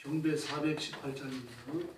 경배 418장입니다.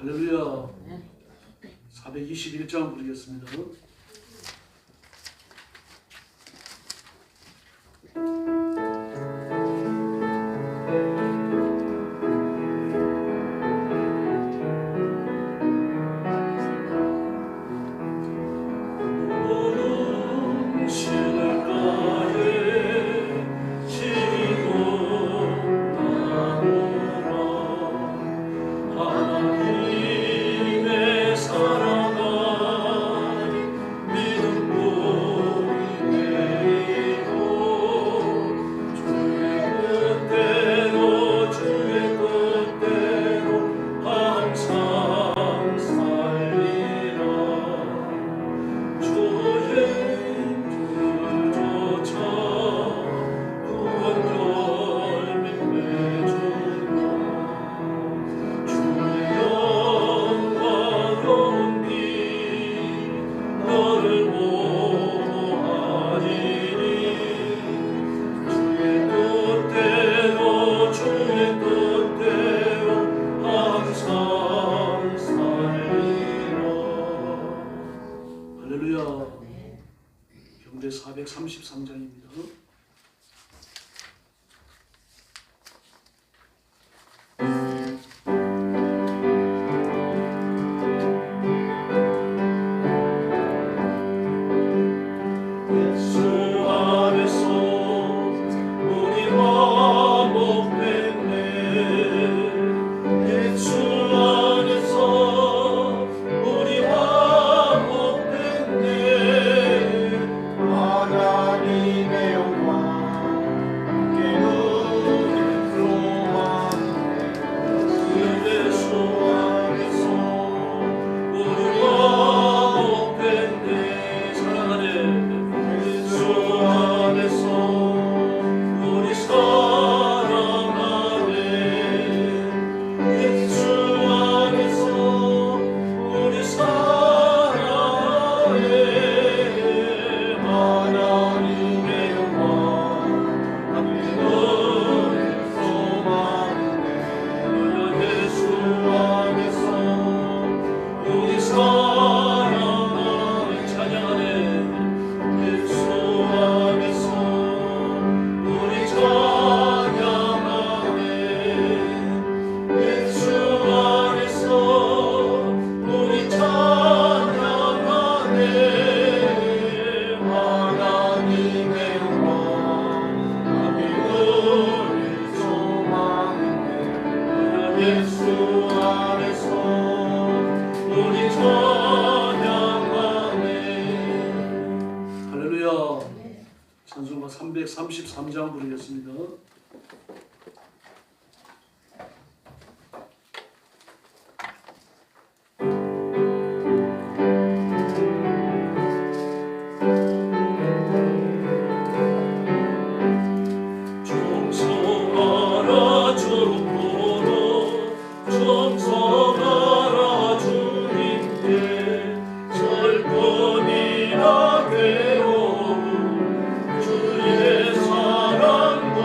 할렐루야. 421장 부르겠습니다. 경배 433장입니다. 찬송가 333장 부르겠습니다. 절권이라 되오 주의 사랑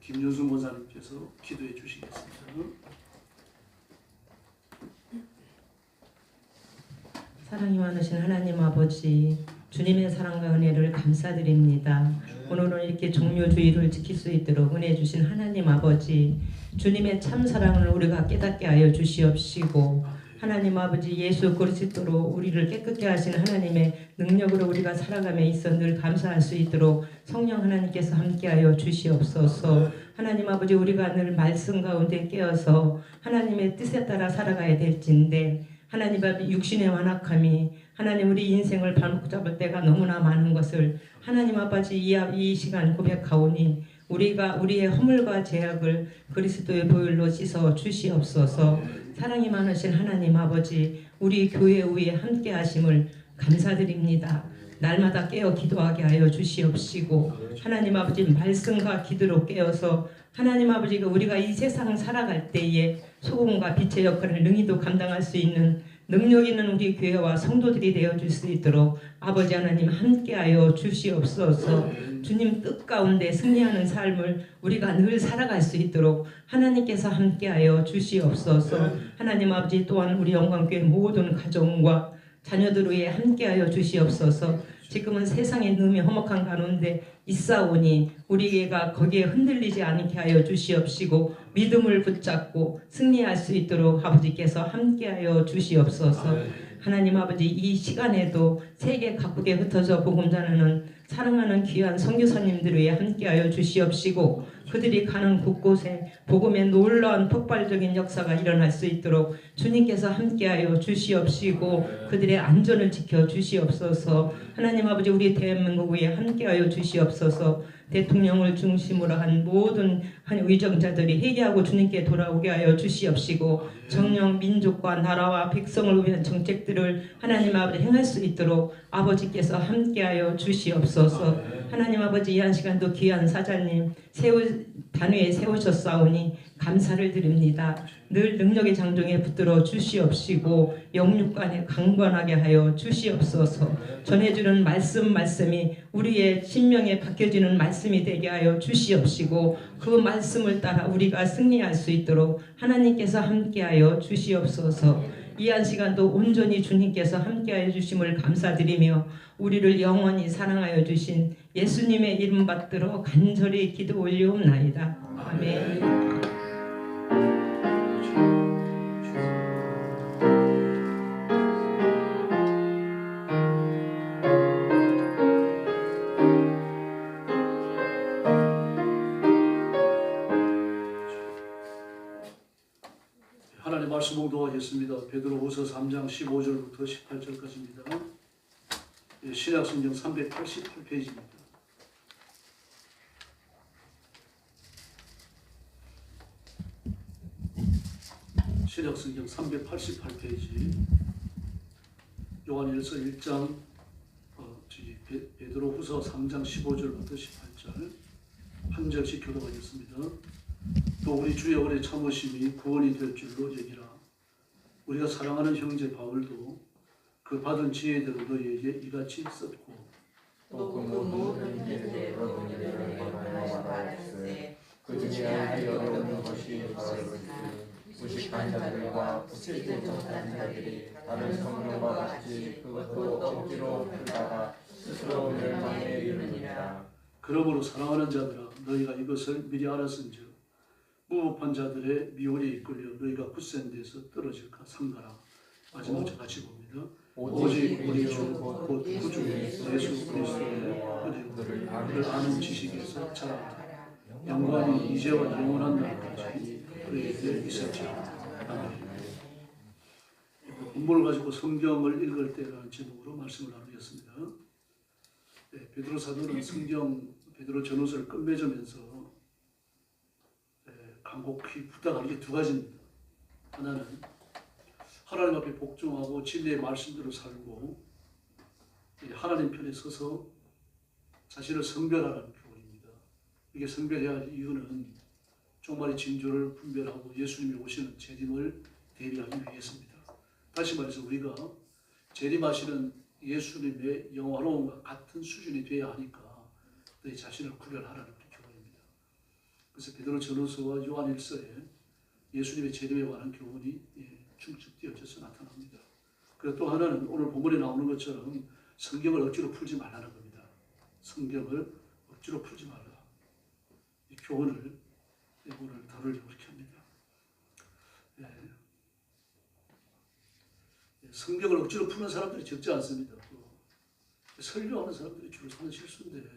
김윤순 권사님께서 기도해 주시겠습니다. 사랑이 많으신 하나님 아버지, 주님의 사랑과 은혜를 감사드립니다. 오늘은 이렇게 종료주의를 지킬 수 있도록 은혜 주신 하나님 아버지, 주님의 참 사랑을 우리가 깨닫게 하여 주시옵시고, 하나님 아버지 예수 그리스도로 우리를 깨끗게 하신 하나님의 능력으로 우리가 살아감에 있어 늘 감사할 수 있도록 성령 하나님께서 함께하여 주시옵소서. 하나님 아버지, 우리가 늘 말씀 가운데 깨어서 하나님의 뜻에 따라 살아가야 될진데, 하나님 아버지 육신의 완악함이 하나님 우리 인생을 발목 잡을 때가 너무나 많은 것을 하나님 아버지 이 시간 고백하오니, 우리가 우리의 허물과 죄악을 그리스도의 보혈로 씻어 주시옵소서. 사랑이 많으신 하나님 아버지, 우리 교회 위에 함께 하심을 감사드립니다. 날마다 깨어 기도하게 하여 주시옵시고, 하나님 아버지 말씀과 기도로 깨어서 하나님 아버지가 우리가 이 세상 살아갈 때에 소금과 빛의 역할을 능히도 감당할 수 있는 능력 있는 우리 교회와 성도들이 되어줄 수 있도록 아버지 하나님 함께하여 주시옵소서. 주님 뜻 가운데 승리하는 삶을 우리가 늘 살아갈 수 있도록 하나님께서 함께하여 주시옵소서. 하나님 아버지 또한 우리 영광교회 모든 가정과 자녀들 위에 함께하여 주시옵소서. 지금은 세상의 능이 험악한 가운데 있사오니 우리가 거기에 흔들리지 않게 하여 주시옵시고, 믿음을 붙잡고 승리할 수 있도록 아버지께서 함께하여 주시옵소서. 하나님 아버지, 이 시간에도 세계 각국에 흩어져 복음 전하는 사랑하는 귀한 선교사님들 위해 함께하여 주시옵시고, 그들이 가는 곳곳에 복음의 놀라운 폭발적인 역사가 일어날 수 있도록 주님께서 함께하여 주시옵시고, 그들의 안전을 지켜 주시옵소서. 하나님 아버지, 우리 대한민국 위에 함께하여 주시옵소서. 대통령을 중심으로 한 모든 의정자들이 회개하고 주님께 돌아오게 하여 주시옵시고, 정령 민족과 나라와 백성을 위한 정책들을 하나님 아버지 행할 수 있도록 아버지께서 함께하여 주시옵소서. 하나님 아버지, 이 한 시간도 귀한 사자님 단위에 세우셨사오니 감사를 드립니다. 늘 능력의 장종에 붙들어 주시옵시고 영육간에 강건하게 하여 주시옵소서. 전해주는 말씀이 우리의 심령에 박혀지는 말씀이 되게 하여 주시옵시고, 그 말씀을 따라 우리가 승리할 수 있도록 하나님께서 함께하여 주시옵소서. 이 한 시간도 온전히 주님께서 함께하여 주심을 감사드리며, 우리를 영원히 사랑하여 주신 예수님의 이름 받들어 간절히 기도 올리옵나이다. 아멘. 하나님 말씀 봉독하겠습니다. 베드로후서 3장 15절부터 18절까지입니다. 신약성경 388페이지입니다. 신약성경 388페이지, 요한일서 1장 베드로후서 3장 15절부터 18절 한 절씩 교독하겠습니다. 또 우리 주의 오래 참으심이 구원이 될 줄로 여기라. 우리가 사랑하는 형제 바울도 그 받은 지혜대로 너희에게 이같이 썼고, 또 그 모든 일대로 너희를 권하시되 그중에 알기 어려운 것이 있으니 무식한 자들과 지식 못한 자들이 다른 성령과 같이 그것도 억지로 풀다가 스스로 멸망에 이르느니라. 그러므로 사랑하는 자들아, 너희가 이것을 미리 알았은즉 무법한 자들의 미혹에 이끌려 너희가 굳센 데서 떨어질까 삼가라. 마지막 절 같이 봅니다. 오직 우리 주 곧 구주 예수 그리스도의 은혜를 아는 지식에서 자라라. 영광이 이제와 영원한 날까지 그에게 있을지어다. 아멘. 본문을 가지고 성경을 읽을 때라는 제목으로 말씀을 나누겠습니다. 베드로 사도는 성경 베드로 전후서를 끝맺으면서 간곡히 부탁하는 게 두 가지입니다. 하나는 하나님 앞에 복종하고 진리의 말씀대로 살고 하나님 편에 서서 자신을 성별하라는 교훈입니다. 이게 성별해야 할 이유는 종말의 징조를 분별하고 예수님이 오시는 재림을 대비하기 위해서입니다. 다시 말해서 우리가 재림하시는 예수님의 영화로움과 같은 수준이 되어야 하니까 너희 자신을 구별하라는 교훈입니다. 그래서 베드로 전후서와 요한 1서에 예수님의 재림에 관한 교훈이 충축되어져서 나타납니다. 그리고 또 하나는 오늘 본문에 나오는 것처럼 성경을 억지로 풀지 말라는 겁니다. 성경을 억지로 풀지 말라. 이 교훈을 오늘 다루려고 이렇게 합니다. 성경을 억지로 푸는 사람들이 적지 않습니다. 설교하는 사람들이 주로 하는 실수인데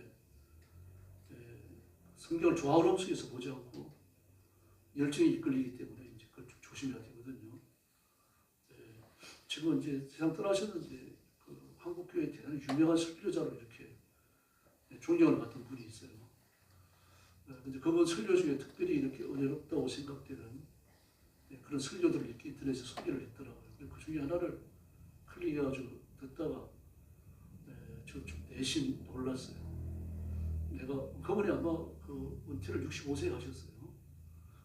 성경을 좌우로 속에서 보지 않고 열정이 이끌리기 때문에 이제 그걸 좀 조심해야 되거든요. 지금 이제 세상 떠나셨는데 그 한국 교회 대단히 유명한 설교자로 이렇게 존경을 받던 분이 있어요. 근데 그분 설교 중에 특별히 이렇게 은혜롭다고 생각되는 그런 설교들을 이렇게 인터넷에 소개를 했더라고요. 그 중에 하나를 클릭해가지고 듣다가 좀 내심 놀랐어요. 그분이 아마 그 은퇴를 65세에 하셨어요.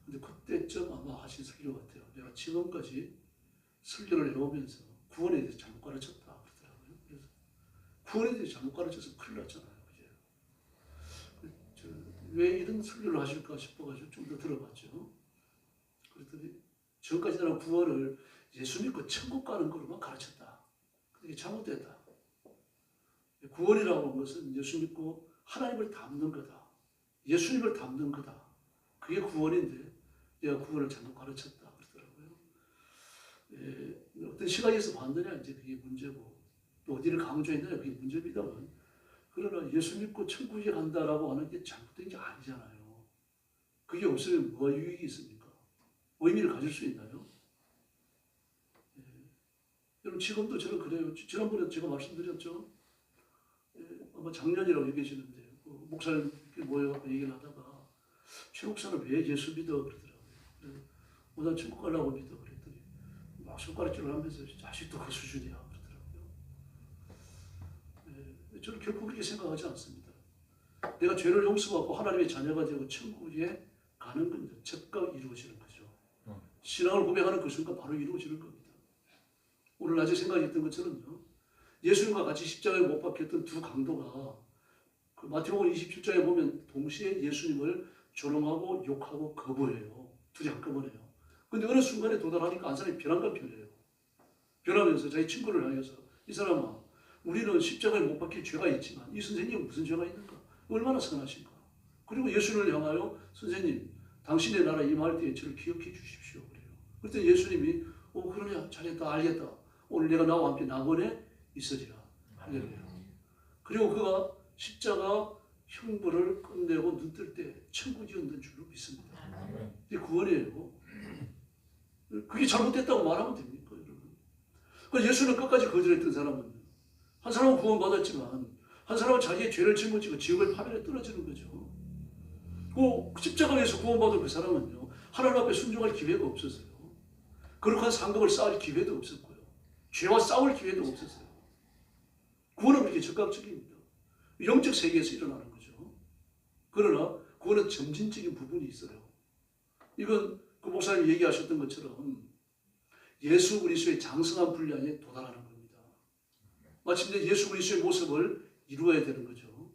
근데 그때쯤 아마 하신 설교 같아요. 내가 지금까지 설교를 해오면서 구원에 대해서 잘못 가르쳤다 그러더라고요. 그래서 구원에 대해서 잘못 가르쳐서 큰일 났잖아요. 왜 이런 설교를 하실까 싶어가지고 좀 더 들어봤죠. 그랬더니 지금까지 나는 구원을 예수 믿고 천국 가는 거로만 가르쳤다. 그게 잘못됐다. 구원이라고 하는 것은 예수 믿고 하나님을 닮는 거다. 예수님을 닮는 거다. 그게 구원인데 내가 구원을 잘못 가르쳤다. 그러더라고요. 어떤 시각에서 봤느냐 이제 그게 문제고 또 어디를 강조했느냐 그게 문제입니다만 그러나 예수 믿고 천국에 간다라고 하는 게 잘못된 게 아니잖아요. 그게 없으면 뭐가 유익이 있습니까? 의미를 가질 수 있나요? 여러분 지금도 저는 그래요. 지난번에 제가 말씀드렸죠. 아마 작년이라고 얘기하시는데 목사님 이렇게 모여서 얘기를 하다가 최 목사는 왜 예수 믿어 그러더라고요. 난 천국 가려고 믿어 그랬더니 막 손가락질을 하면서 아직도 그 수준이야 그러더라고요. 저는 결코 그렇게 생각하지 않습니다. 내가 죄를 용서받고 하나님의 자녀가 되고 천국에 가는 건 즉각 이루어지는 거죠. 신앙을 고백하는 그 순간 바로 이루어지는 겁니다. 오늘 낮에 생각했던 것처럼요. 예수님과 같이 십자가에 못 박혔던 두 강도가 그 마태복음 27장에 보면 동시에 예수님을 조롱하고 욕하고 거부해요. 둘이 한꺼번에요. 근데 어느 순간에 도달하니까 한 사람이 변한가 변해요. 변하면서 자기 친구를 향해서 이 사람아 우리는 십자가에 못 박힐 죄가 있지만 이 선생님은 무슨 죄가 있는가? 얼마나 선하신가? 그리고 예수님을 향하여 선생님 당신의 나라 임할 때에 저를 기억해 주십시오. 그래요. 그때 예수님이 그러냐 잘했다 알겠다. 오늘 내가 나와 함께 낙원에 있으리라. 그리고 그가 십자가 형벌을 끝내고 눈 뜰 때 천국이 얻는 줄로 믿습니다. 이게 구원이에요. 그게 잘못됐다고 말하면 됩니까, 여러분? 그러니까 예수는 끝까지 거절했던 사람은 한 사람은 구원받았지만 한 사람은 자기의 죄를 짊어지고 지옥의 파멸에 떨어지는 거죠. 그 십자가에서 구원받은 그 사람은요 하나님 앞에 순종할 기회가 없었어요. 거룩한 상급을 쌓을 기회도 없었고요. 죄와 싸울 기회도 없었어요. 구원은 그렇게 즉각적입니다. 영적 세계에서 일어나는 거죠. 그러나 구원은 점진적인 부분이 있어요. 이건 그 목사님이 얘기하셨던 것처럼 예수 그리스도의 장성한 분량에 도달하는 겁니다. 마침내 예수 그리스도의 모습을 이루어야 되는 거죠.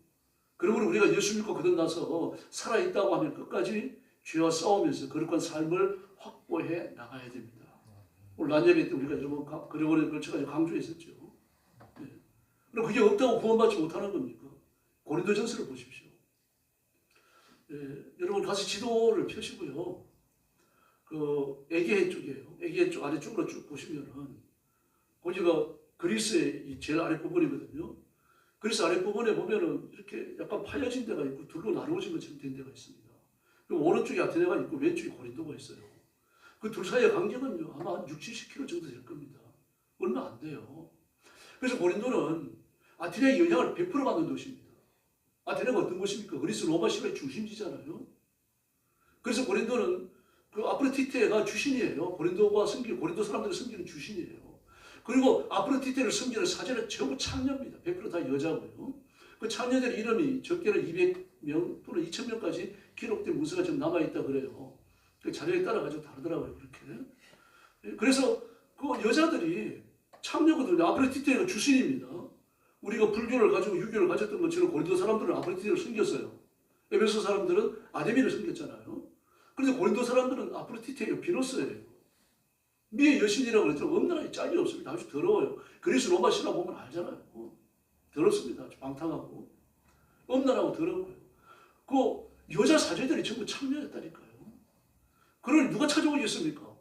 그러므로 우리가 예수 믿고 거듭나서 살아있다고 하면 끝까지 죄와 싸우면서 거룩한 삶을 확보해 나가야 됩니다. 오늘 난예배 때 우리가 여러 번 그려버린 걸쳐가지고 강조했었죠. 그럼 그게 없다고 구원받지 못하는 겁니까? 고린도전서를 보십시오. 여러분 가서 지도를 펴시고요. 그 에게해 쪽이에요. 에게해 쪽 아래쪽으로 쭉 보시면은 거기가 그리스의 제일 아랫부분이거든요. 그리스 아랫부분에 보면은 이렇게 약간 파여진 데가 있고 둘로 나누어진 것처럼 된 데가 있습니다. 그리고 오른쪽에 아테네가 있고 왼쪽에 고린도가 있어요. 그 둘 사이의 간격은요 아마 한 60-70km 정도 될 겁니다. 얼마 안 돼요. 그래서 고린도는 아테네의 영향을 100% 받는 도시입니다. 아테네가 어떤 곳입니까? 그리스 로마 신화의 중심지잖아요. 그래서 고린도는 그 아프로디테가 주신이에요. 고린도 사람들을 섬기는 주신이에요. 그리고 아프로디테를 섬기는 사제는 전부 창녀입니다. 100% 다 여자고요. 그 창녀들 이름이 적게는 200명 또는 2000명까지 기록된 문서가 지금 남아있다 그래요. 그 자료에 따라 가지고 다르더라고요. 그렇게. 그래서 그 여자들이 창녀거든요. 아프로디테가 주신입니다. 우리가 불교를 가지고 유교를 가졌던 것처럼 고린도 사람들은 아프로디테를 섬겼어요. 에베소 사람들은 아데미를 섬겼잖아요. 그런데 고린도 사람들은 아프로디테예요. 비너스예요. 미의 여신이라고 그랬죠. 엄나라에 짝이 없습니다. 아주 더러워요. 그리스 로마 신화 보면 알잖아요. 더럽습니다. 아주 방탕하고 엄나라하고 더럽고요. 그 여자 사제들이 전부 창녀였다니까요. 그걸 누가 찾아오겠습니까?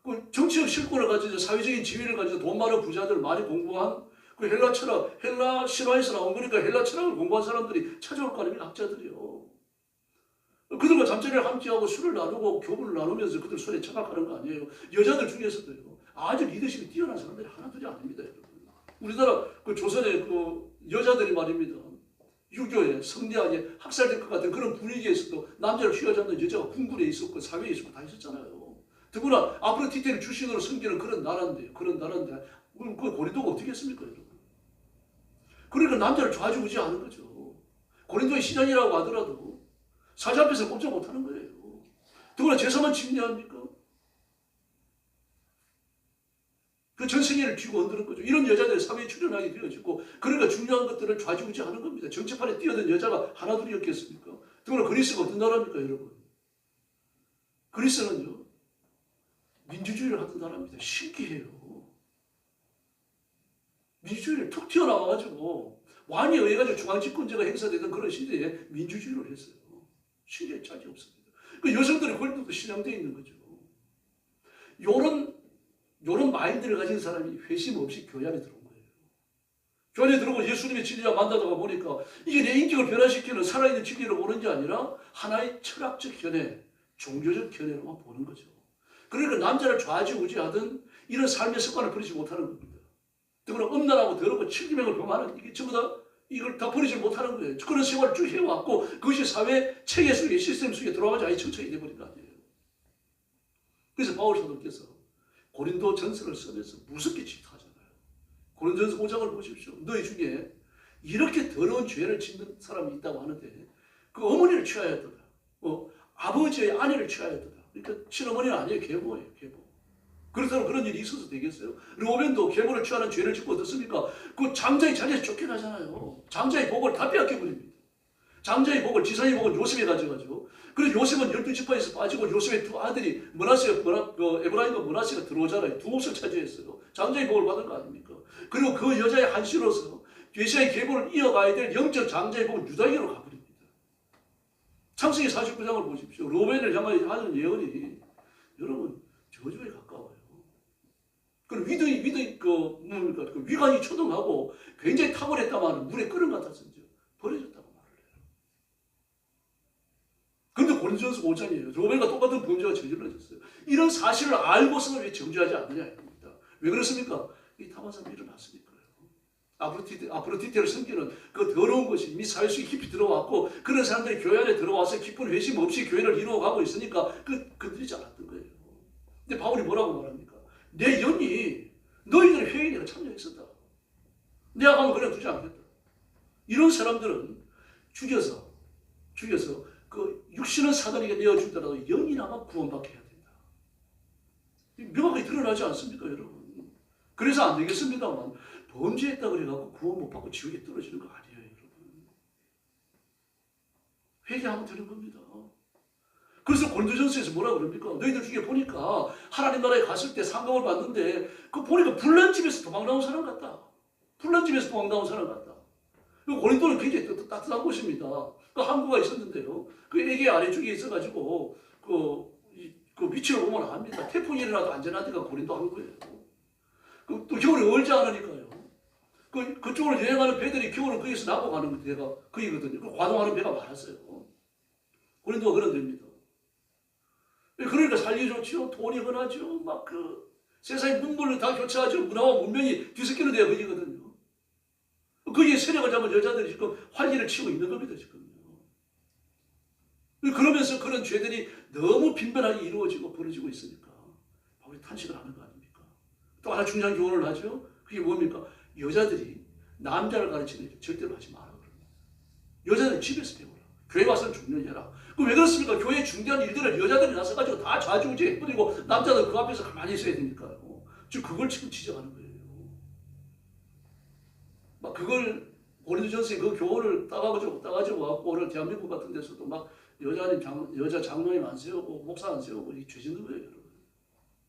그 정치적 실권을 가지고 사회적인 지위를 가지고 돈 많은 부자들 많이 공부한 그 헬라 철학, 헬라 신화에서 나온 거니까 헬라 철학을 공부한 사람들이 찾아올 거 아닙니까? 학자들이요. 그들과 잠자리를 함께하고 술을 나누고 교분을 나누면서 그들 손에 착각하는 거 아니에요. 여자들 중에서도요. 아주 리더십이 뛰어난 사람들이 하나둘이 아닙니다. 여러분. 우리나라 그 조선의 그 여자들이 말입니다. 유교에 성대하게 학살될 것 같은 그런 분위기에서도 남자를 휘어잡는 여자가 궁굴에 있었고 사회에 있었고 다 있었잖아요. 더구나 아프로디테를 주신으로 섬기는 그런 나라인데 그 고린도가 어떻게 했습니까, 여러분? 그러니까 남자를 좌지우지하는 거죠. 고린도의 시장이라고 하더라도 사제 앞에서 꼼짝 못하는 거예요. 더구나 제사만 침례합니까? 그 전 세계를 쥐고 흔드는 거죠. 이런 여자들이 사회에 출연하게 되어지고 그러니까 중요한 것들을 좌지우지하는 겁니다. 정치판에 뛰어든 여자가 하나둘이었겠습니까? 더구나 그리스가 어떤 나라입니까, 여러분? 그리스는요. 민주주의를 하던 나라입니다. 신기해요. 민주주의를 툭 튀어나와가지고 왕에 의해가지고 중앙집권제가 행사되던 그런 시대에 민주주의를 했어요. 신기할 짝이 없습니다. 그 여성들의 권리도 신앙되어 있는 거죠. 요런 마인드를 가진 사람이 회심 없이 교회 안에 들어온 거예요. 교회 안에 들어오고 예수님의 진리와 만나다가 보니까 이게 내 인격을 변화시키는 살아있는 진리를 보는 게 아니라 하나의 철학적 견해, 종교적 견해로만 보는 거죠. 그러니까 남자를 좌지우지하던 이런 삶의 습관을 버리지 못하는 겁니다. 더구나 음란하고 더럽고 7기명을 범하는 이게 전부 다 이걸 다 버리지 못하는 거예요. 그런 생활을 쭉 해왔고 그것이 사회 체계 속에 시스템 속에 들어가지 아예 정착이 돼버린 거 아니에요. 그래서 바울 사도께서 고린도 전서를 쓰면서 무섭게 질타하잖아요. 고린도전서 5장을 보십시오. 너희 중에 이렇게 더러운 죄를 짓는 사람이 있다고 하는데 그 어머니를 취하였다. 아버지의 아내를 취하였다. 그러니까 친어머니는 아니에요. 계모예요. 계모. 그렇다면 그런 일이 있어서 되겠어요? 르우벤도 계모를 취하는 죄를 짓고 어떻습니까? 그 장자의 자리에서 쫓겨나잖아요. 장자의 복을 다 빼앗겨버립니다. 장자의 복을, 지상의 복을 요셉이 가져가죠. 그래서 요셉은 12지파에서 빠지고 요셉의 두 아들이 에브라임과 므낫세가 들어오잖아요. 두 몫을 차지했어요. 장자의 복을 받은 거 아닙니까? 그리고 그 여자의 한씨로서 메시아의 계보를 이어가야 될 영적 장자의 복은 유다에게로 가버립니다. 창세기 49장을 보십시오. 르우벤을 향하여 하는 예언이 여러분 저주에 가까워요. 그 그 위관이 초등하고 굉장히 탁월했다만 물에 끓은 것 같았는지 버려졌다고 말을 해요. 그런데 고린도전서 5장이에요. 르우벤과 똑같은 범죄가 저질러졌어요. 이런 사실을 알고서는 왜 정죄하지 않느냐 입니다. 왜 그렇습니까? 이 탐한 사람이 일어났으니까요. 아프로디테를 섬기는 그 더러운 것이 이미 사회 속에 깊이 들어왔고 그런 사람들이 교회 안에 들어와서 깊은 회심 없이 교회를 이루어가고 있으니까 그들이 잘났던 거예요. 근데 바울이 뭐라고 말합니까? 내 영이 너희들의 회의에 내가 참여했었다. 내가 가면 그냥 두지 않겠다. 이런 사람들은 죽여서 그 육신은 사단에게 내어주더라도 영이나마 구원받게 해야 된다. 명확하게 드러나지 않습니까, 여러분? 그래서 안 되겠습니다만 범죄했다 그래갖고 구원 못 받고 지옥에 떨어지는 거 아니에요, 여러분. 회개하면 되는 겁니다. 그래서 고린도전서에서 뭐라 그럽니까? 너희들 중에 보니까 하나님 나라에 갔을 때 상급을 받는데 그 보니까 불난집에서 도망 나온 사람 같다. 불난집에서 도망 나온 사람 같다. 고린도는 굉장히 따뜻한 곳입니다. 그 항구가 있었는데요. 그 애기 아래쪽에 있어가지고 그 위치를 보면 압니다. 태풍이 일어나도 안전한 데가 고린도 항구예요. 또 겨울에 얼지 않으니까요. 그쪽으로 여행하는 배들이 겨울은 거기서 나고 가는 데가 거기거든요. 그 과동하는 배가 많았어요. 고린도가 그런 데입니다. 그러니까 살기 좋지요. 돈이 흔하죠. 막 세상의 문물을 다 교체하죠. 문화와 문명이 뒤섞이는 데가 거기거든요. 거기에 세력을 잡은 여자들이 지금 활기를 치고 있는 겁니다. 지금요. 그러면서 그런 죄들이 너무 빈번하게 이루어지고 벌어지고 있으니까 우리 탄식을 하는 거 아닙니까? 또 하나 중요한 교훈을 하죠. 그게 뭡니까? 여자들이 남자를 가르치는 일 절대로 하지 마라 그럽니다. 여자들은 집에서 배워라. 교회 와서는 중요해라. 그럼 왜 그렇습니까? 교회 중요한 일들을 여자들이 나서가지고 다 좌지우지 해버리고 남자들 그 앞에서 가만히 있어야 되니까요. 지금 그걸 지금 지적하는 거예요. 막 그걸 고린도전서에 그 교훈을 따가지고 갖고 오늘 대한민국 같은 데서도 막 여자 장로님 안 세우고 목사 안 세우고 이 죄 짓는 거예요, 여러분.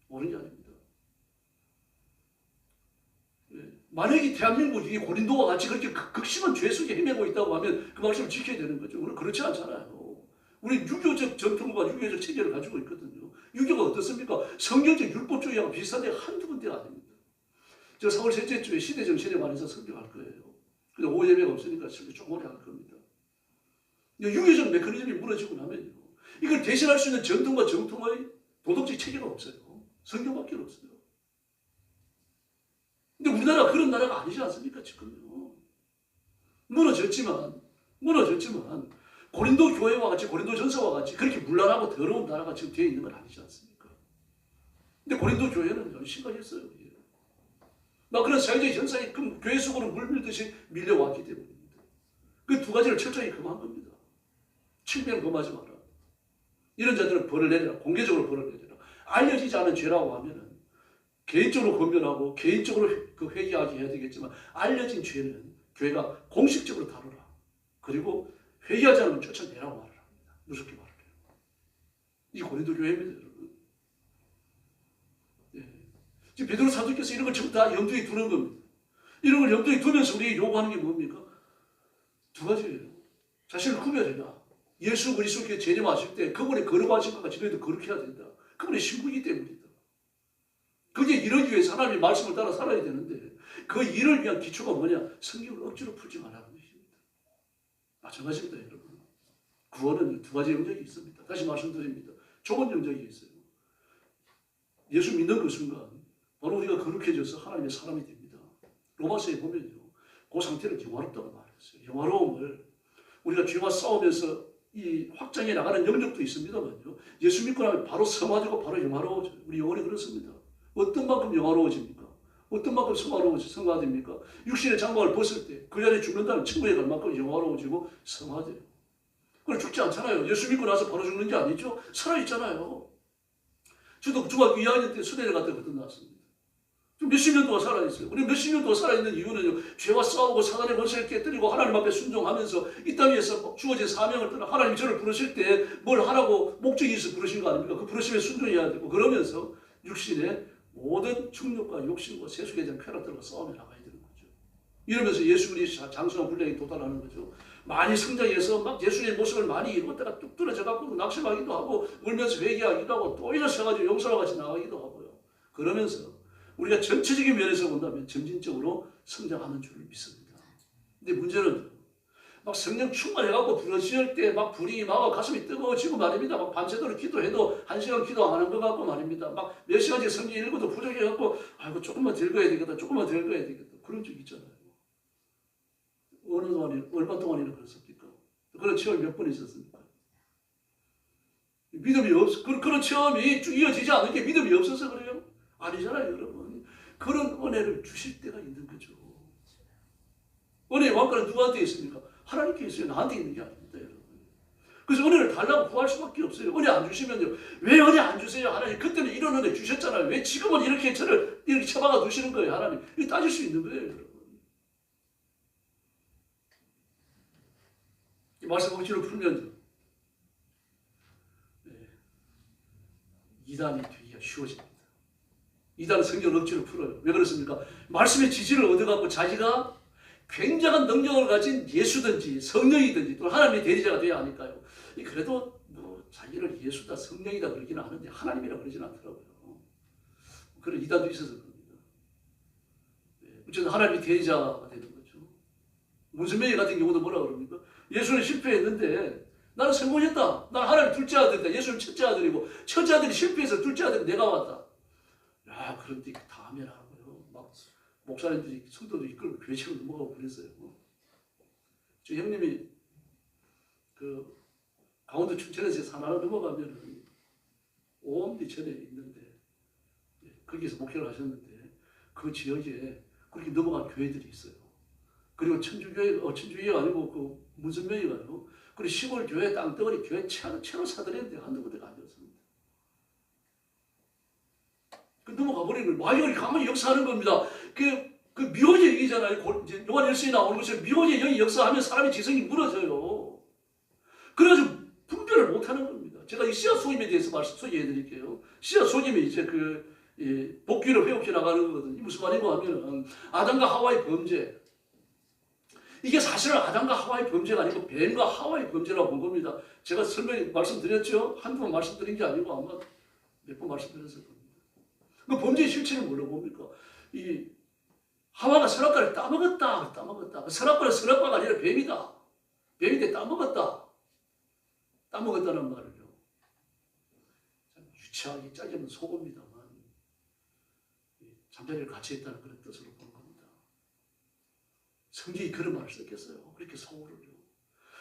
옳은 게 아닙니다. 만약에 대한민국이 고린도와 같이 그렇게 극심한 죄 속에 헤매고 있다고 하면 그 말씀을 지켜야 되는 거죠. 우리는 그렇지 않잖아요. 우리 유교적 전통과 유교적 체계를 가지고 있거든요. 유교가 어떻습니까? 성경적 율법주의하고 비슷한데 한두 군데가 아닙니다. 저 4월 셋째 주에 시대정신에 관해서 설교할 거예요. 근데 오후 예배가 없으니까 설교 좀 오래 할 겁니다. 유교적 메커니즘이 무너지고 나면요. 이걸 대신할 수 있는 전통과 정통의 도덕적 체계가 없어요. 성경밖에 없어요. 근데 우리나라가 그런 나라가 아니지 않습니까? 지금요. 무너졌지만 고린도 교회와 같이 고린도 전서와 같이 그렇게 문란하고 더러운 나라가 지금 되어 있는 건 아니지 않습니까? 근데 고린도 교회는 심각했어요. 막 그런 사회적 현상이 교회 속으로 물밀듯이 밀려왔기 때문입니다. 그 두 가지를 철저히 금한 겁니다. 칠명 범하지 마라. 이런 자들은 벌을 내리라. 공개적으로 벌을 내리라. 알려지지 않은 죄라고 하면은 개인적으로 검열하고 개인적으로 그 회개하게 해야 되겠지만 알려진 죄는 교회가 공식적으로 다루라. 그리고 회개하지 않으면 쫓아내라고 말을 합니다. 무섭게 말을 해요. 이 고린도 교회입니다, 여러분. 예. 지금 베드로 사도께서 이런 걸 전부 다 염두에 두는 겁니다. 이런 걸 염두에 두면서 우리에게 요구하는 게 뭡니까? 두 가지예요. 자신을 구별해라. 예수 그리스도께 재림하실 때 그분의 거룩하신 것 같이 너희도 거룩해야 된다. 그분의 신부이기 때문이다. 그게 이러기 위해서 하나님의 말씀을 따라 살아야 되는데 그 일을 위한 기초가 뭐냐? 성경을 억지로 풀지 말라는 것입니다. 마찬가지입니다, 여러분. 구원은 두 가지 영역이 있습니다. 다시 말씀드립니다. 좁은 영역이 있어요. 예수 믿는 그 순간 바로 우리가 거룩해져서 하나님의 사람이 됩니다. 로마서에 보면요. 그 상태를 영화롭다고 말했어요. 영화로움을 우리가 죄와 싸우면서 이 확장해 나가는 영역도 있습니다만요. 예수 믿고 나면 바로 성화되고 바로 영화로워져요. 우리 영혼이 그렇습니다. 어떤 만큼 영화로워집니까? 어떤 만큼 성화됩니까? 육신의 장막을 벗을 때 그 자리에 죽는다면 천국에 갈 만큼 영화로워지고 성화돼요. 그걸 죽지 않잖아요. 예수 믿고 나서 바로 죽는 게 아니죠. 살아있잖아요. 저도 중학교 2학년 때 수련회 갔다 거든 나왔습니다. 몇십 년 동안 살아있어요. 우리 몇십 년 동안 살아있는 이유는요. 죄와 싸우고 사단의 권세를 깨뜨리고 하나님 앞에 순종하면서 이 땅 위에서 주어진 사명을 떠나 하나님이 저를 부르실 때 뭘 하라고 목적이 있어 부르신 거 아닙니까? 그 부르심에 순종해야 되고 그러면서 육신의 모든 충력과 욕심과 세속에 대한 쾌락들과 싸움에 나가야 되는 거죠. 이러면서 예수님이 장수한 분량에 도달하는 거죠. 많이 성장해서 막 예수님의 모습을 많이 입었다가 뚝 떨어져 갖고 낙심하기도 하고 울면서 회개하기도 하고 또 일어서가지고 용서와 같이 나가기도 하고요. 그러면서 우리가 전체적인 면에서 본다면 점진적으로 성장하는 줄을 믿습니다. 근데 문제는 막 성령 충만해갖고 부러질 때 막 불이 막 가슴이 뜨거워지고 말입니다. 막 밤새도록 기도해도 1시간 기도 안 한 것 같고 말입니다. 막 몇 시간씩 성경 읽어도 부족해갖고 아이고 조금만 더 읽어야 되겠다. 조금만 더 읽어야 되겠다. 그런 적 있잖아요. 얼마 동안이나 그랬습니까? 그런 체험이 몇 번 있었습니까? 믿음이 그런 체험이 쭉 이어지지 않은 게 믿음이 없어서 그래요? 아니잖아요, 여러분. 그런 은혜를 주실 때가 있는 거죠. 은혜의 왕권은 누구한테 있습니까? 하나님께 있어요. 나한테 있는 게 아닙니다, 여러분. 그래서 은혜를 달라고 구할 수밖에 없어요. 은혜 안 주시면요. 왜 은혜 안 주세요, 하나님? 그때는 이런 은혜 주셨잖아요. 왜 지금은 이렇게 저를 이렇게 쳐박아 두시는 거예요, 하나님? 이거 따질 수 있는 거예요, 여러분. 이 말씀 억지로 풀면 이단이 되기가 쉬워집니다. 이단은 성경을 억지로 풀어요. 왜 그렇습니까? 말씀의 지지를 얻어갖고 자기가 굉장한 능력을 가진 예수든지 성령이든지 또 하나님의 대리자가 되어야 하니까요. 그래도 뭐 자기를 예수다 성령이다 그러기는 하는데 하나님이라 그러지는 않더라고요. 그런 이단도 있어서 그럽니다. 어쨌든 하나님의 대리자가 되는 거죠. 문선명이 같은 경우도 뭐라 그럽니까? 예수는 실패했는데 나는 성공했다. 난 하나님 둘째 아들이다. 예수는 첫째 아들이고 첫째 아들이 실패해서 둘째 아들이 내가 왔다. 야, 그런데 다 하면 하고요. 막 목사님들이 성도들 이끌고 교회처럼 넘어가고 그랬어요. 저 형님이 그 강원도 춘천에서 산 하나 넘어가면은 오암리 전에 있는데 거기서 목회를 하셨는데 그 지역에 그렇게 넘어간 교회들이 있어요. 그리고 천주교회가 아니고 그 문선명이가요. 그리고 시골 교회 땅덩어리 교회 채로 사들였는데 한두 군데가 아니었습니다. 그 넘어가 버리는 거예요. 마귀가 가만히 역사하는 겁니다. 그 미호제 얘기잖아요. 요한 1서에 나오는 것처럼 미호제 영이 역사하면 사람의 지성이 무너져요. 그래가지고 분별을 못하는 겁니다. 제가 이 씨앗 속임에 대해서 소개해 드릴게요. 씨앗 속임이 이제 복귀를 회복해 나가는 거거든요. 무슨 말인가 하면 아담과 하와의 범죄. 이게 사실은 아담과 하와의 범죄가 아니고 뱀과 하와의 범죄라고 본 겁니다. 제가 말씀드렸죠. 한두 번 말씀드린 게 아니고 아마 몇 번 말씀드렸을 겁니다. 그 범죄의 실체는 뭘로 봅니까? 이 하와가 선악과를 따먹었다. 선악과는 선악과가 아니라 뱀이다. 뱀인데 따먹었다는 말을요. 유치하게 짜지면 속어입니다만 잠자리를 같이 했다는 그런 뜻으로 보는 겁니다. 성경이 그런 말을 썼겠어요. 그렇게 속어를요.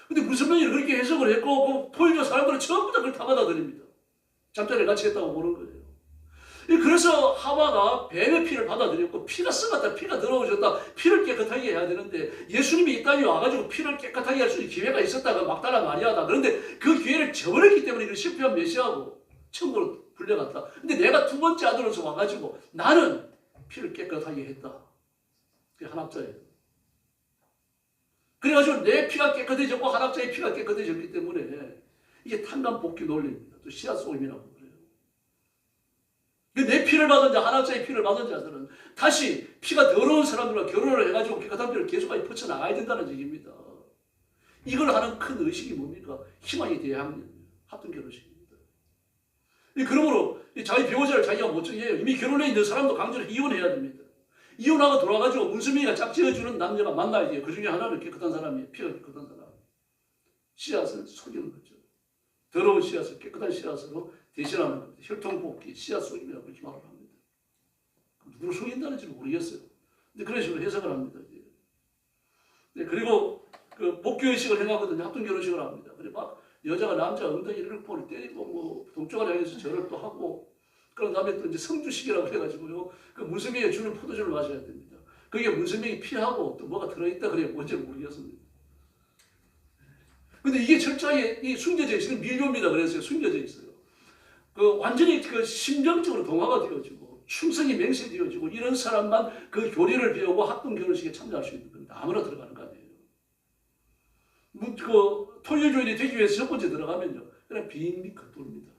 근데 무슨면이 그렇게 해석을 했고 그 토일교 사람들은 전부 다 그걸 다 받아들입니다. 잠자리를 같이 했다고 보는 거예요. 그래서 하와가 뱀의 피를 받아들였고 피가 썩었다, 피가 더러워졌다, 피를 깨끗하게 해야 되는데 예수님이 이 땅에 와가지고 피를 깨끗하게 할 수 있는 기회가 있었다가 막다라 마리아다. 그런데 그 기회를 저버렸기 때문에 그 실패한 메시아하고 천국으로 불려갔다. 근데 내가 두 번째 아들로서 와가지고 나는 피를 깨끗하게 했다. 그게 한학자예요. 그래가지고 내 피가 깨끗해졌고 한학자의 피가 깨끗해졌기 때문에 이게 탄감복귀 논리입니다. 또 씨앗 속임이라고 그래요. 내 피를 받은 자, 한학자의 피를 받은 자들은 다시 피가 더러운 사람들과 결혼을 해가지고 깨끗한 피를 계속하게 퍼쳐나가야 된다는 얘기입니다. 이걸 하는 큰 의식이 뭡니까? 희망의 대항력, 합동 결혼식입니다. 그러므로 자기 배우자를 자기가 못 정해요. 이미 결혼해 있는 사람도 강제로 이혼해야 됩니다. 이혼하고 돌아가지고 문수명이가 짝지어주는 남자가 만나야 돼요. 그 중에 하나는 깨끗한 사람이에요. 피가 깨끗한 사람. 씨앗을 속이는 거죠. 더러운 씨앗을 깨끗한 씨앗으로 대신하는 겁니다. 혈통복귀, 씨앗 속임이라고 그렇게 말을 합니다. 누구를 속인다는지는 모르겠어요. 근데 그런 식으로 해석을 합니다. 네, 그리고 그 복귀의식을 행하거든요. 합동결혼식을 합니다. 그래 막 여자가 남자 엉덩이를 폰을 때리고 뭐 동쪽을 향해서 절을 또 하고 그런 다음에 또 이제 성주식이라고 해가지고요. 그 문선명이 주는 포도주를 마셔야 됩니다. 그게 문선명이 피하고 또 뭐가 들어있다 그래야 뭔지 모르겠습니다. 근데 이게 철저하게 숨겨져 있어요. 밀교입니다. 그래서 숨겨져 있어요. 완전히 심정적으로 동화가 되어지고 충성이 맹세되어지고 이런 사람만 그 교리를 배우고 합동 결혼식에 참여할 수 있는 겁니다. 아무나 들어가는 거 아니에요. 토일교인이 되기 위해서 첫 번째 들어가면요. 그냥 빙빙 겉돌입니다.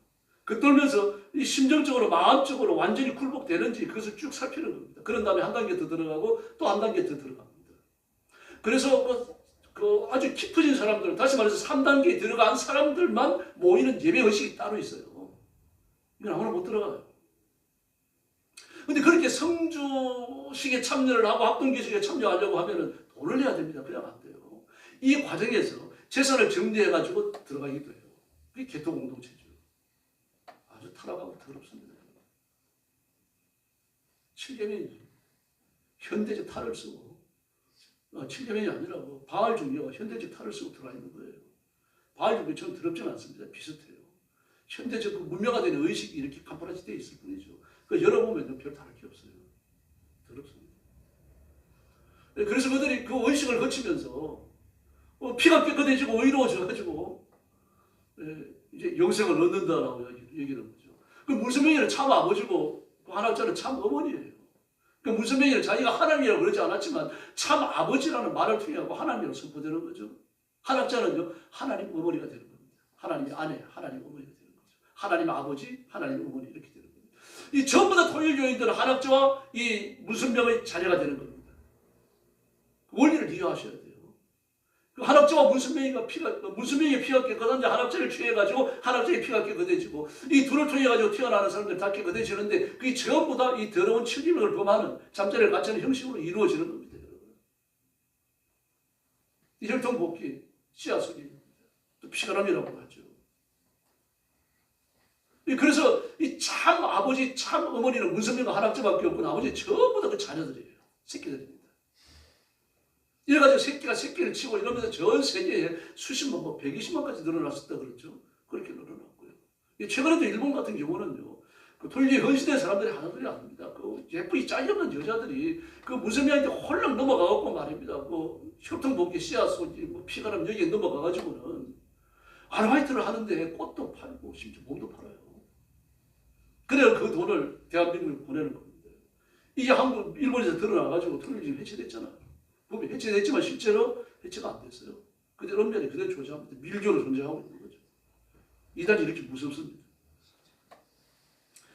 겉돌면서 이 심정적으로 마음적으로 완전히 굴복되는지 그것을 쭉 살피는 겁니다. 그런 다음에 한 단계 더 들어가고 또 한 단계 더 들어갑니다. 그래서 아주 깊어진 사람들, 다시 말해서 3단계에 들어간 사람들만 모이는 예배 의식이 따로 있어요. 이건 아무나 못 들어가요. 근데 그렇게 성주식에 참여를 하고 합동기식에 참여하려고 하면은 돈을 내야 됩니다. 그냥 안 돼요. 이 과정에서 재산을 정리해가지고 들어가기도 해요. 그게 개토공동체죠. 아주 타락하고 더럽습니다. 7계명이죠. 현대적 탈을 쓰고 7계명이 아니라 바알 종교가 현대적 탈을 쓰고 들어가 있는 거예요. 바알 종교처럼 더럽지는 않습니다. 비슷해요. 현대적 문명화된 의식이 이렇게 간파라지 되어 있을 뿐이죠. 열어보면 별 다를 게 없어요. 더럽습니다. 그래서 그들이 그 의식을 거치면서 피가 깨끗해지고 의로워져가지고 이제 영생을 얻는다라고 얘기하는 거죠. 그 문선명이는 참 아버지고 한학자는 참 어머니예요. 그 문선명이는 자기가 하나님이라고 그러지 않았지만 참 아버지라는 말을 통해서 하나님이라고 선포되는 거죠. 한학자는요 하나님 어머니가 되는 겁니다. 하나님의 아내, 하나님 어머니가 되는 거죠. 하나님 아버지, 하나님 어머니 이렇게 되는 겁니다. 이 전부 다 토일교인들은 한학자와 이 문선명의 자녀가 되는 겁니다. 원리를 이해하셔야 돼요. 한학자와 문선명의 피가 깨끗한데 한학자를 취해가지고 한학자의 피가 깨끗해지고 이 둘을 통해가지고 태어나는 사람들 다 깨끗해지는데 그게 전부 다 이 더러운 7계명을 범하는 잠자리를 갖추는 형식으로 이루어지는 겁니다. 이 혈통복귀, 씨앗속입니다. 또 피가람이라고 하죠. 그래서 이 참 아버지, 참 어머니는 문선명과 한학자밖에 없고 나머지 전부 다 그 자녀들이에요. 새끼들입니다. 이래가지고 새끼가 새끼를 치고 이러면서 전 세계에 수십만, 120만까지 늘어났었다 그랬죠. 그렇게 늘어났고요. 최근에도 일본 같은 경우는요, 그 돌기 헌신된 사람들이 하나둘이 아닙니다. 그 예쁘게 짤없는 여자들이 그 무슬림한테 홀랑 넘어가갖고 말입니다. 그 혈통복귀 씨앗 뭐 피가람 여기에 넘어가가지고는 아르바이트를 하는데 꽃도 팔고 심지어 몸도 팔아요. 그래야 그 돈을 대한민국에 보내는 겁니다. 이게 일본에서 드러나가지고 통일이 해체됐잖아요. 보면 해체됐지만 실제로 해체가 안 됐어요. 그대로 엄연히 그대로 존재합니다. 밀교로 존재하고 있는 거죠. 이단이 이렇게 무섭습니다.